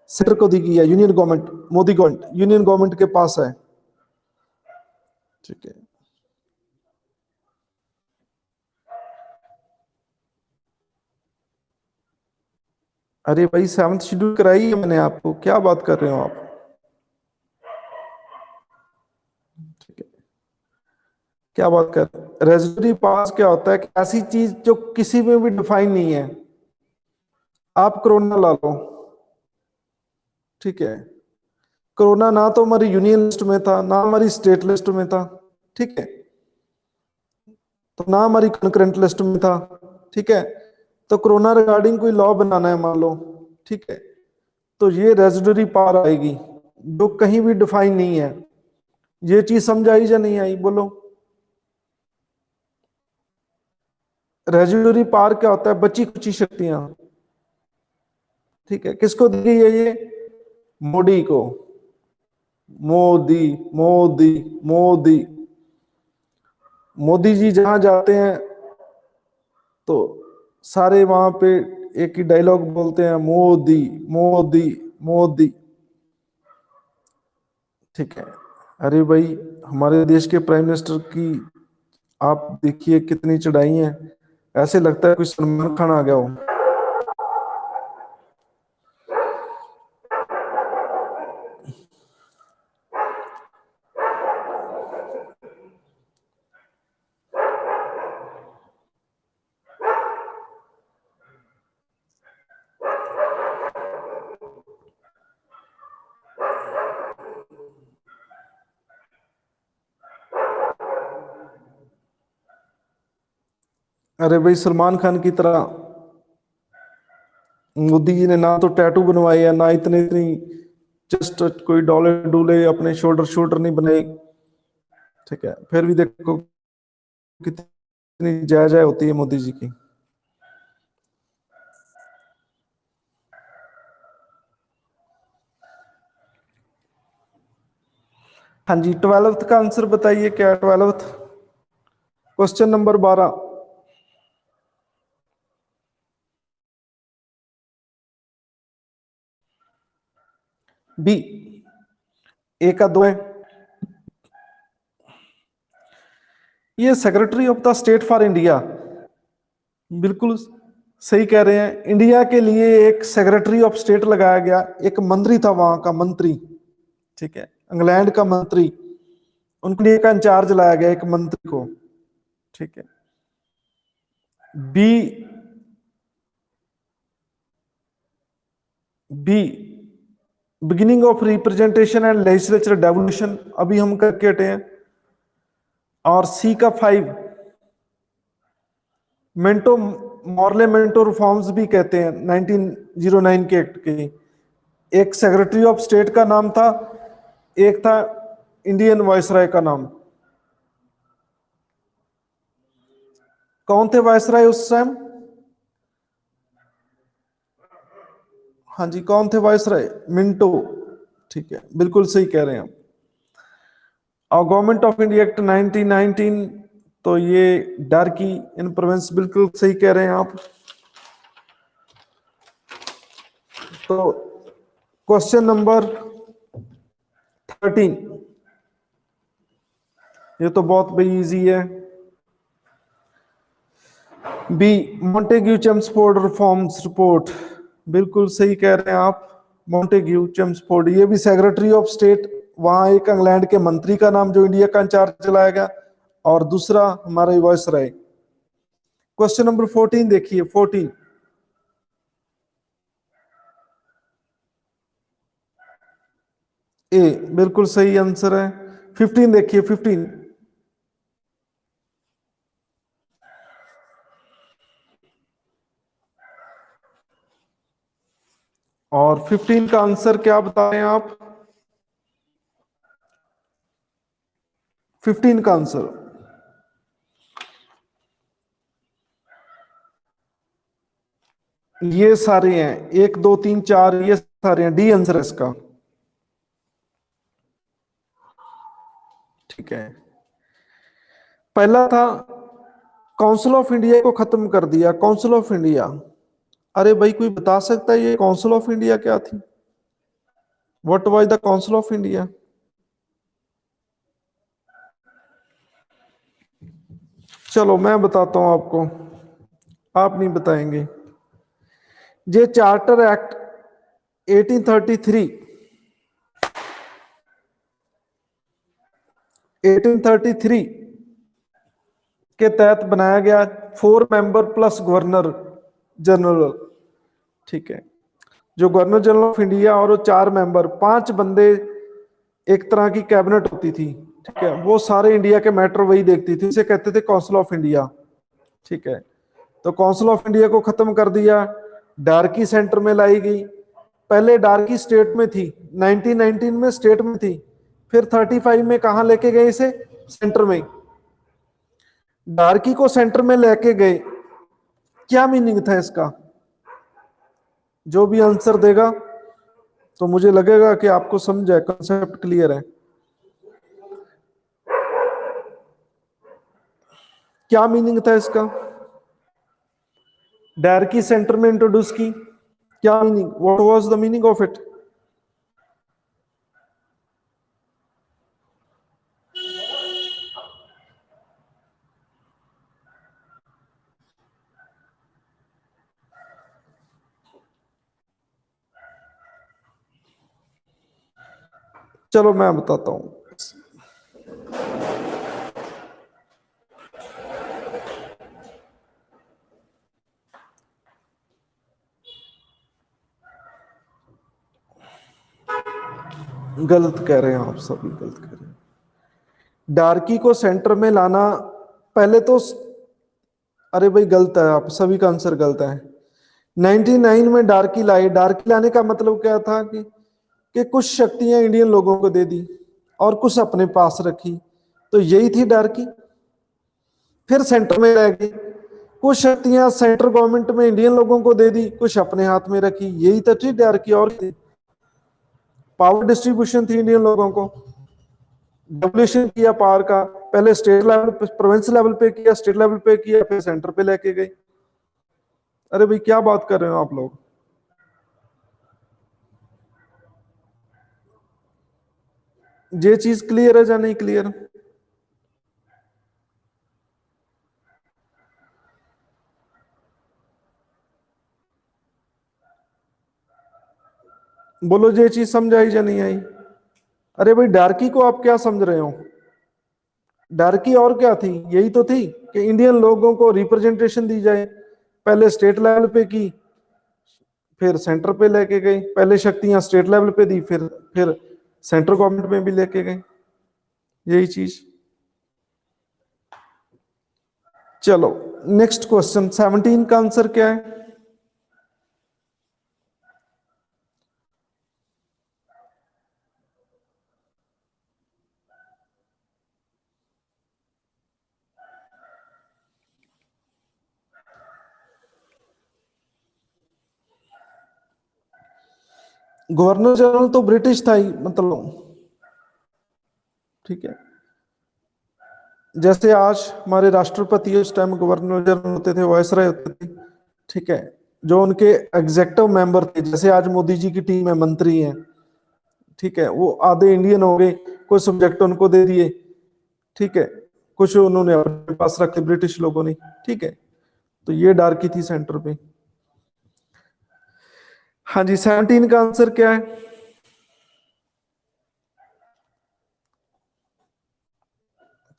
सेंटर को दी गई है, union government, Modi government, union government के पास है। ठीक है। अरे भाई, 7th शेड्यूल कराई है मैंने आपको, क्या बात कर रहे हो आप। ठीक है, क्या बात कर। रेजिडरी पास क्या होता है कि ऐसी चीज जो किसी में भी डिफाइन नहीं है। आप कोरोना ला लो। ठीक है, कोरोना ना तो हमारी यूनियन लिस्ट में था, ना हमारी स्टेट लिस्ट में था। ठीक है, तो ना हमारी कंकरेंट लिस्ट में था। ठीक है, तो कोरोना रिगार्डिंग कोई लॉ बनाना है मान लो। ठीक है, तो ये रेजिडरी पावर आएगी जो कहीं भी डिफाइन नहीं है। ये चीज समझ आई या नहीं आई, बोलो। रेजिडरी पावर क्या होता है? बची कुची शक्तियां। ठीक है, किसको दी गई है ये? मोदी को। मोदी, मोदी, मोदी। मोदी जी जहां जाते हैं तो सारे वहां पे एक ही डायलॉग बोलते हैं, मोदी, मोदी, मोदी। ठीक है। अरे भाई, हमारे देश के प्राइम मिनिस्टर की आप देखिए कितनी चढ़ाई है, ऐसे लगता है कोई सलमान खान आ गया हो। अरे भाई, सलमान खान की तरह मोदी जी ने ना तो टैटू बनवाए है, ना इतने इतनी जस्ट कोई डोले डूले अपने शोल्डर शोल्डर नहीं बनाए। ठीक है, फिर भी देखो कितनी जय जय होती है मोदी जी की। हाँ जी, 12th का आंसर बताइए, क्या 12th? Question number 12। बी। ए का 2 है। ये secretary of the state for India, बिल्कुल सही कह रहे हैं। इंडिया के लिए एक सेक्रेटरी ऑफ स्टेट लगाया गया, एक मंत्री था वहां का मंत्री। ठीक है, इंग्लैंड का मंत्री, उनके लिए का इंचार्ज लाया गया एक मंत्री को। ठीक है। B. B, beginning of representation and legislature devolution, अभी हम करके हटे हैं। और सी का 5, मेंटो मॉर्ले मेंटो रिफॉर्म्स भी कहते हैं 1909 के एक्ट के। एक सेक्रेटरी ऑफ स्टेट का नाम था, एक था इंडियन वायसराय का नाम। कौन थे वायसराय उस टाइम? हाँ जी, कौन थे वायसराय? मिंटो। ठीक है, बिल्कुल सही कह रहे हैं आप। और गवर्नमेंट ऑफ इंडिया एक्ट 1919, तो ये डार्की इन प्रोविंस, बिल्कुल सही कह रहे हैं आप। तो क्वेश्चन नंबर 13, ये तो बहुत भाई इजी है। B, Montagu Chelmsford reforms report, बिल्कुल सही कह रहे हैं आप। मॉन्टेग्यू चेम्सफोर्ड, ये भी सेक्रेटरी ऑफ स्टेट, वहां एक इंग्लैंड के मंत्री का नाम जो इंडिया का इंचार्ज चलाया गया, और दूसरा हमारा वायसराय। क्वेश्चन नंबर 14 देखिए, 14। ए, बिल्कुल सही आंसर है। 15 देखिए, 15। और 15 का आंसर क्या बताएं आप? 15 का आंसर, ये सारे हैं, 1 2 3 4, ये सारे हैं। डी आंसर है इसका। ठीक है। पहला था काउंसिल ऑफ इंडिया को खत्म कर दिया, काउंसिल ऑफ इंडिया। अरे भाई, कोई बता सकता है ये काउंसिल ऑफ इंडिया क्या थी? What was the council of India? चलो मैं बताता हूं आपको, आप नहीं बताएंगे। ये चार्टर एक्ट 1833, 1833 के तहत बनाया गया, 4 मेंबर प्लस गवर्नर जनरल। ठीक है, जो गवर्नर जनरल ऑफ इंडिया और वो 4 मेंबर, 5 बंदे, एक तरह की कैबिनेट होती थी। ठीक है, वो सारे इंडिया के मैटर वही देखती थी, उसे कहते थे काउंसिल ऑफ इंडिया। ठीक है, तो काउंसिल ऑफ इंडिया को खत्म कर दिया, डार्की सेंटर में लाई गई। पहले डार्की स्टेट में थी, 1919 में स्टेट में थी, फिर 35 में कहा लेके गए इसे? सेंटर में। डार्की को सेंटर में लेके गए, क्या मीनिंग था इसका? जो भी आंसर देगा तो मुझे लगेगा कि आपको समझ है, कंसेप्ट क्लियर है। क्या मीनिंग था इसका? डायरकी सेंटर में इंट्रोड्यूस की, क्या meaning, what was the meaning of it? चलो मैं बताता हूं। गलत कह रहे हैं आप, सभी गलत कह रहे हैं। डार्की को सेंटर में लाना, पहले तो अरे भाई गलत है, आप सभी का आंसर गलत है। 99 में डार्की लाई। डार्की लाने का मतलब क्या था कि कुछ शक्तियां इंडियन लोगों को दे दी और कुछ अपने पास रखी, तो यही थी डार्की। फिर सेंटर में रह गई, कुछ शक्तियां सेंट्रल गवर्नमेंट में इंडियन लोगों को दे दी, कुछ अपने हाथ में रखी, यही तो थी डार्की। और पावर डिस्ट्रीब्यूशन थी इंडियन लोगों को, डेवल्यूशन किया पावर का, पहले स्टेट लेवल प्रोविंस लेवल पे किया, स्टेट लेवल पे किया, फिर सेंटर पे लेके गए। अरे भाई क्या बात कर रहे हो आप लोग। ये चीज क्लियर है या नहीं क्लियर? बोलो ये चीज समझ आई या नहीं आई? अरे भाई डार्की को आप क्या समझ रहे हो? डार्की और क्या थी? यही तो थी कि इंडियन लोगों को रिप्रेजेंटेशन दी जाए। पहले स्टेट लेवल पे की, फिर सेंटर पे लेके गए। पहले शक्तियां स्टेट लेवल पे दी, फिर सेंट्रल गवर्नमेंट में भी लेके गए, यही चीज। चलो नेक्स्ट क्वेश्चन, 17 का आंसर क्या है? गवर्नर जनरल तो ब्रिटिश था ही, मतलब ठीक है। जैसे आज हमारे राष्ट्रपति उस टाइम गवर्नर जनरल होते थे, वायसराय होते थे, ठीक है। जो उनके एग्जेक्टिव मेंबर थे, जैसे आज मोदी जी की टीम है, मंत्री हैं, ठीक है, वो आधे इंडियन हो गए, कुछ सब्जेक्ट उनको दे दिए, ठीक है, कुछ उन्होंने अपने पास रखे ब्रिटिश लोगों ने, ठीक है। तो ये डार्की थी सेंटर पे। हाँ जी, 17 का आंसर क्या है?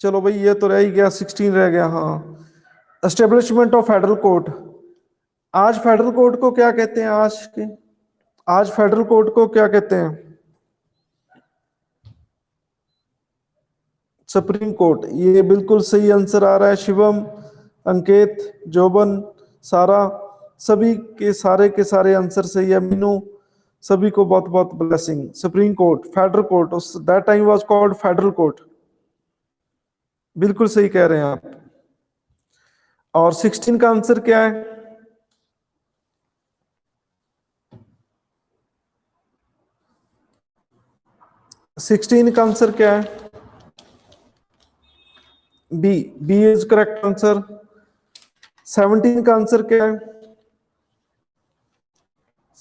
चलो भाई ये तो रह ही गया, 16 रह गया। हाँ, एस्टेब्लिशमेंट ऑफ फेडरल कोर्ट। आज फेडरल कोर्ट को क्या कहते हैं? आज फेडरल कोर्ट को क्या कहते हैं? Supreme court. ये बिल्कुल सही आंसर आ रहा है। शिवम, अंकित, जोबन, सारा, सभी के सारे आंसर सही है। मीनू, सभी को बहुत बहुत blessing. Supreme court, federal court, उस that time was called federal court. बिल्कुल सही कह रहे हैं आप। और 16 का आंसर क्या है? 16 का आंसर क्या है? B. B is correct answer. 17 का आंसर क्या है?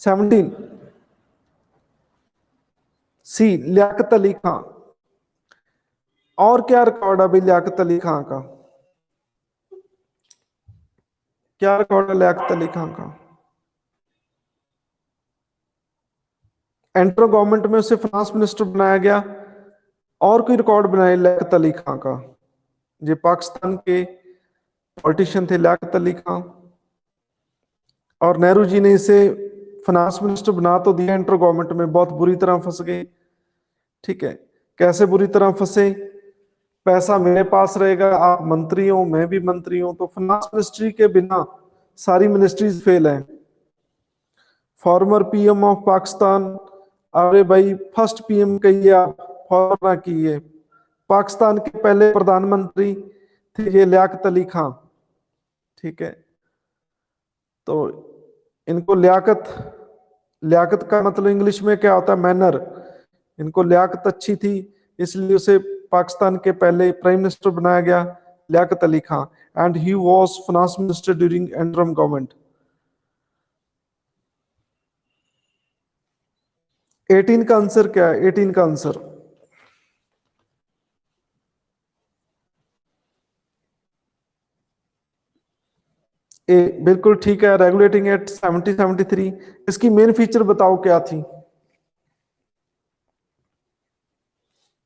17 सी, लियाकत अली खां। और क्या रिकॉर्ड है अभी लियाकत अली खां का? क्या रिकॉर्ड है लियाकत अली खां का? एंट्रो गवर्नमेंट में उसे फाइनेंस मिनिस्टर बनाया गया। और कोई रिकॉर्ड बनाया लियाकत अली खां का? ये पाकिस्तान के पॉलिटिशियन थे लियाकत अली खां, और नेहरू जी ने इसे फाइनेंस मिनिस्टर बना तो दिया, एंट्रो गवर्नमेंट में बहुत बुरी तरह फंस गए, ठीक है। कैसे बुरी तरह फंसे? पैसा मेरे पास रहेगा, आप मंत्री हो, मैं भी मंत्री हूं, तो फाइनेंस मिनिस्ट्री के बिना सारी मिनिस्ट्रीज फेल हैं। फॉर्मर पीएम ऑफ पाकिस्तान, अरे भाई फर्स्ट पीएम कहिए आप, फॉर्मर ना कीजिए। पाकिस्तान के पहले प्रधानमंत्री थे ये लियाकत अली खां, ठीक है। तो इनको लियाकत, लियाकत का मतलब इंग्लिश में क्या होता है? मैनर। इनको लियाकत अच्छी थी, इसलिए उसे पाकिस्तान के पहले प्राइम मिनिस्टर बनाया गया, Liaquat Ali Khan. And he was finance minister during interim government. 18 का आंसर क्या है? 18 का आंसर ए, बिल्कुल ठीक है। Regulating act 1773। इसकी मेन फीचर बताओ क्या थी?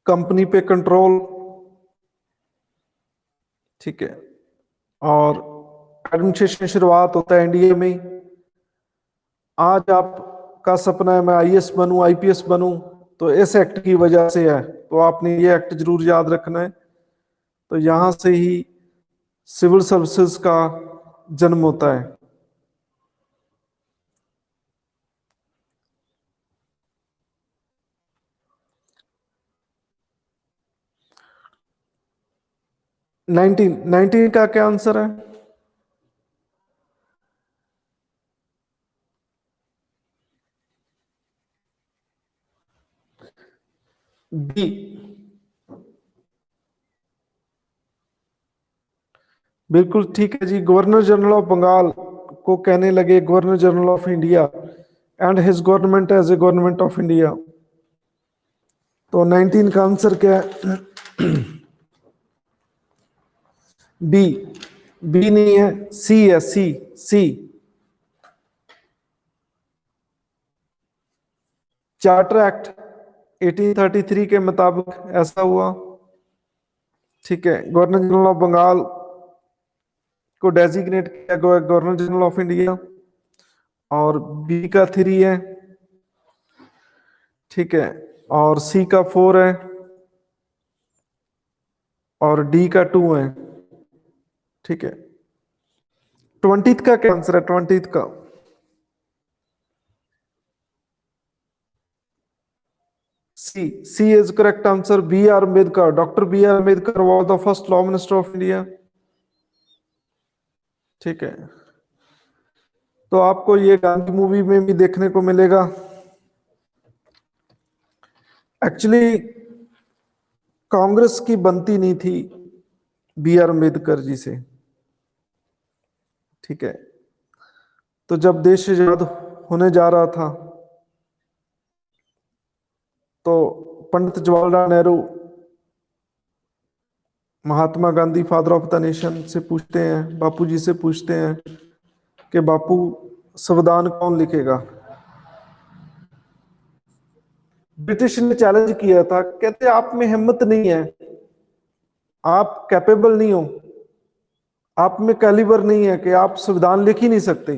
कंपनी पे कंट्रोल, ठीक है। और एडमिनिस्ट्रेशन शुरुआत होता है इंडिया में। आज आपका सपना है मैं आईएएस बनूं, आईपीएस बनूं, तो इस एक्ट की वजह से है, तो आपने ये एक्ट जरूर याद रखना है। तो यहां से ही सिविल सर्विसेज का जन्म होता है? 19 का क्या आंसर है? बी। बिल्कुल ठीक है जी। गवर्नर जनरल ऑफ बंगाल को कहने लगे governor general of India and his government as a government of India. तो 19 का आंसर क्या है? बी। बी नहीं है, सी है, सी। सी। चार्टर एक्ट 1833 के मुताबिक ऐसा हुआ। ठीक है, गवर्नर जनरल ऑफ बंगाल को डेजिग्नेट किया गया गवर्नर जनरल ऑफ इंडिया। और बी का 3 है। ठीक है, और सी का 4 है, और डी का 2 है। ठीक है, 20 का क्या आंसर है? 20 का C. C is correct answer. B R Ambedkar, doctor B R Ambedkar was the first law minister of India. ठीक है, तो आपको ये गांधी मूवी में भी देखने को मिलेगा। एक्चुअली कांग्रेस की बनती नहीं थी बी आर अम्बेडकर जी से। ठीक है, तो जब देश आजाद होने जा रहा था तो Pandit Jawaharlal Nehru Mahatma Gandhi father of the nation से पूछते हैं, बापू जी से पूछते हैं कि बापू संविधान कौन लिखेगा? ब्रिटिश ने चैलेंज किया था, कहते आप में हिम्मत नहीं है, आप कैपेबल नहीं हो, आप में कैलिबर नहीं है कि आप संविधान लिख ही नहीं सकते,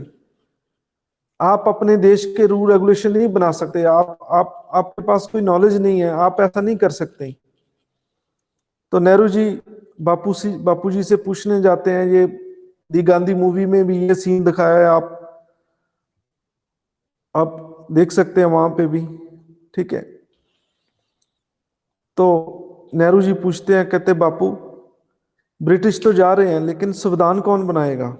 आप अपने देश के रूल रेगुलेशन नहीं बना सकते, आप आपके पास कोई नॉलेज नहीं है, आप ऐसा नहीं कर सकते। तो नेहरू जी बापू जी से पूछने जाते हैं। ये दी गांधी मूवी में भी ये सीन दिखाया है, आप देख सकते हैं वहां पे भी। ठीक है, तो नेहरू जी पूछते हैं, कहते बापू ब्रिटिश तो जा रहे हैं लेकिन संविधान कौन बनाएगा?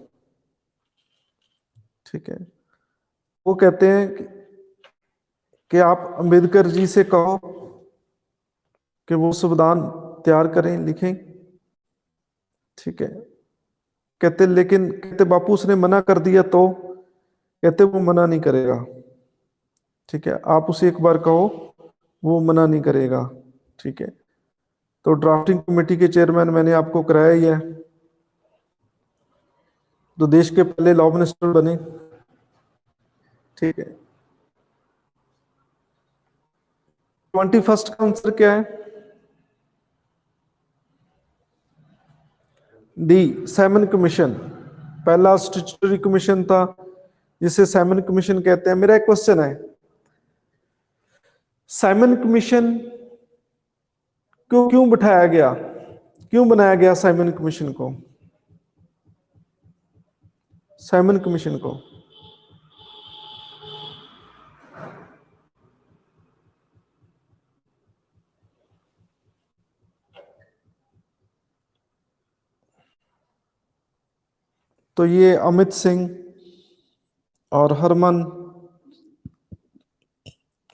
ठीक है, वो कहते हैं कि आप अंबेडकर जी से कहो कि वो संविधान तैयार करें, लिखें। ठीक है, कहते लेकिन कहते बापू उसने मना कर दिया तो? कहते वो मना नहीं करेगा। ठीक है, आप उसे एक बार कहो, वो मना नहीं करेगा। ठीक है, तो ड्राफ्टिंग कमेटी के चेयरमैन मैंने आपको कराया ही है, तो देश के पहले लॉ मिनिस्टर बने। ठीक है, 21 का आंसर क्या है? D, Simon commission. पहला स्टैट्यूटरी कमीशन था जिसे सैमन कमीशन कहते हैं। मेरा एक क्वेश्चन है, साइमन कमीशन क्यों क्यों बिठाया गया, क्यों बनाया गया साइमन कमीशन को? साइमन कमीशन को तो ये अमित सिंह और हरमन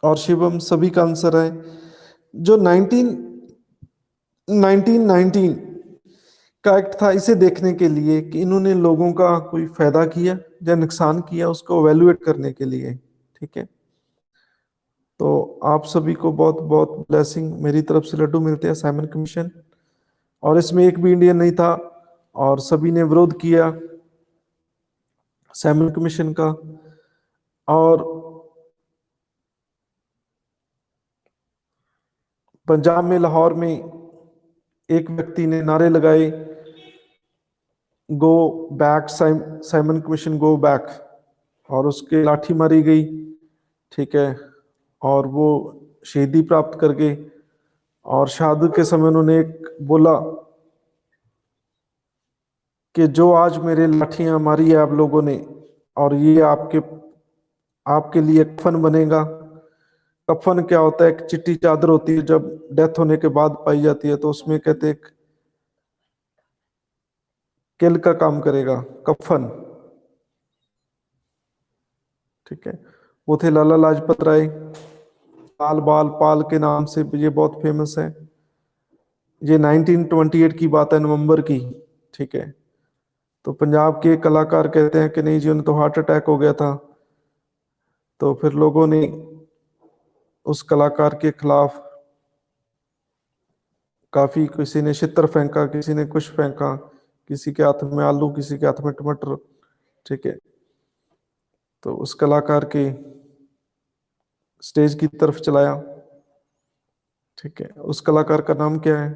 और शिवम सभी का आंसर है। जो 1919 का एक्ट था, इसे देखने के लिए कि इन्होंने लोगों का कोई फायदा किया या नुकसान किया, उसको एवेल्युएट करने के लिए। ठीक है, तो आप सभी को बहुत बहुत ब्लेसिंग मेरी तरफ से लड्डू मिलते हैं साइमन कमीशन। और इसमें एक भी इंडियन नहीं था और सभी ने विरोध किया साइमन कमीशन का। और पंजाब में लाहौर में एक व्यक्ति ने नारे लगाए, go back Simon commission go back, और उसके लाठी मारी गई। ठीक है, और वो शहीदी प्राप्त कर गए। और शहादत के समय उन्होंने एक बोला कि जो आज मेरे लाठियां मारी है आप लोगों ने, और ये आपके आपके लिए कफन बनेगा। कफन क्या होता है? एक चिट्टी चादर होती है, जब डेथ होने के बाद पाई जाती है, तो उसमें कहते हैं किल का काम करेगा कफन। ठीक है, वो थे लाला लाजपत राय। लाल बाल पाल के नाम से ये बहुत फेमस है। ये 1928 की बात है, नवंबर की। ठीक है, तो पंजाब के कलाकार कहते हैं कि नहीं जी, उन्हें तो हार्ट अटैक हो गया था। तो फिर लोगों ने उस कलाकार के खिलाफ काफी, किसी ने छितर फेंका, किसी ने कुछ फेंका, किसी के हाथ में आलू, किसी के हाथ में टमाटर। ठीक है, तो उस कलाकार के स्टेज की तरफ चलाया। ठीक है, उस कलाकार का नाम क्या है?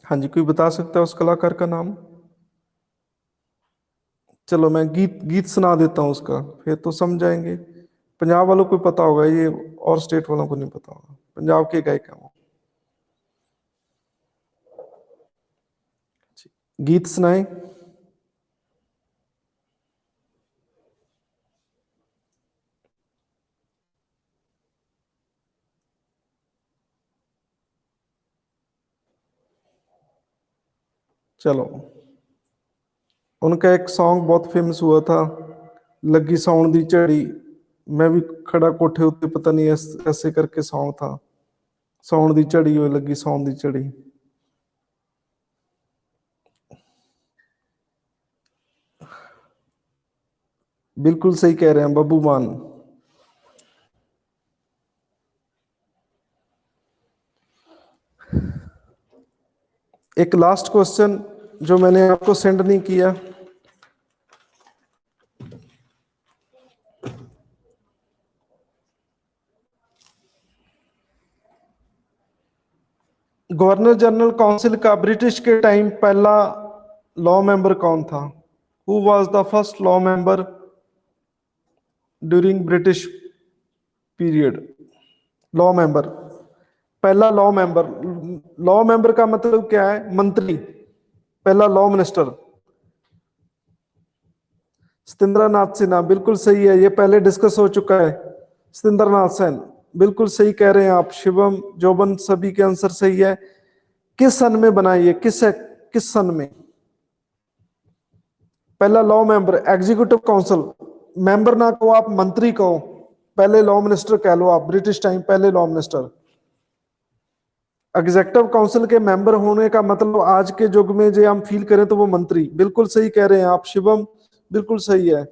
हाँ जी, कोई बता सकता है उस कलाकार का नाम? चलो मैं गीत गीत सुना देता हूँ उसका, फिर तो समझ जाएंगे। पंजाब वालों को पता होगा ये, और स्टेट वालों को नहीं पता होगा। पंजाब के गायक हैं वो। गीत सुनाए। चलो, उनका एक सॉन्ग बहुत फेमस हुआ था, लगी सौण दी झड़ी, मैं भी खड़ा कोठे उत्ते, पता नहीं ऐसे करके सॉन्ग था। सौण दी झड़ी हो, लगी सौण दी झड़ी। बिल्कुल सही कह रहे हैं बब्बू मान। एक लास्ट क्वेश्चन जो मैंने आपको सेंड नहीं किया। गवर्नर जनरल काउंसिल का ब्रिटिश के टाइम पहला लॉ मेंबर कौन था? Who was the first law member during British period? Law member, पहला लॉ मेंबर। लॉ मेंबर का मतलब क्या है? मंत्री, पहला लॉ मिनिस्टर। सत्येंद्र नाथ सिन्हा, बिल्कुल सही है, ये पहले डिस्कस हो चुका है। सत्येंद्र नाथ सेन, बिल्कुल सही कह रहे हैं आप। शिवम जोबन, सभी के आंसर सही है। किस सन में बनाई है? किस सन में? पहला law member, executive council. Member ना कहो आप, मंत्री कहो। पहले लॉ मिनिस्टर कह लो आप, ब्रिटिश टाइम पहले लॉ मिनिस्टर। एग्जेक्टिव काउंसिल के मेंबर होने का मतलब आज के युग में जो हम फील करें तो वो मंत्री। बिल्कुल सही कह रहे हैं आप शिवम, बिल्कुल सही है।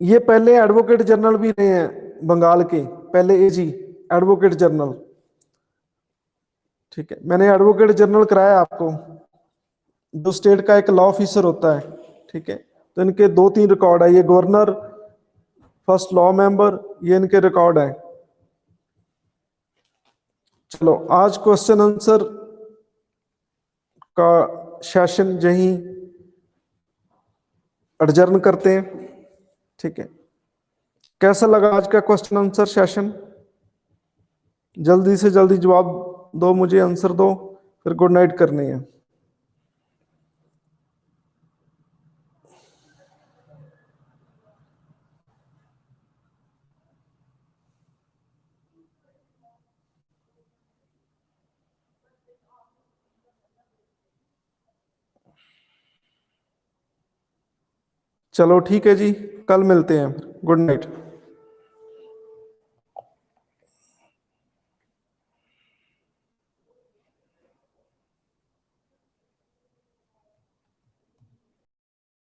ये पहले एडवोकेट जनरल भी रहे हैं बंगाल के, पहले एजी, एडवोकेट जनरल। ठीक है, मैंने एडवोकेट जनरल कराया आपको, जो स्टेट का एक लॉ ऑफिसर होता है। ठीक है, तो इनके दो तीन रिकॉर्ड है, ये गवर्नर, फर्स्ट लॉ मेंबर, ये इनके रिकॉर्ड है। चलो, आज क्वेश्चन आंसर का सेशन यहीं एडजर्न करते हैं। ठीक है, कैसा लगा आज का क्वेश्चन आंसर सेशन? जल्दी से जल्दी जवाब दो, मुझे आंसर दो, फिर गुड नाइट करनी है। चलो ठीक है जी, कल मिलते हैं, गुड नाइट।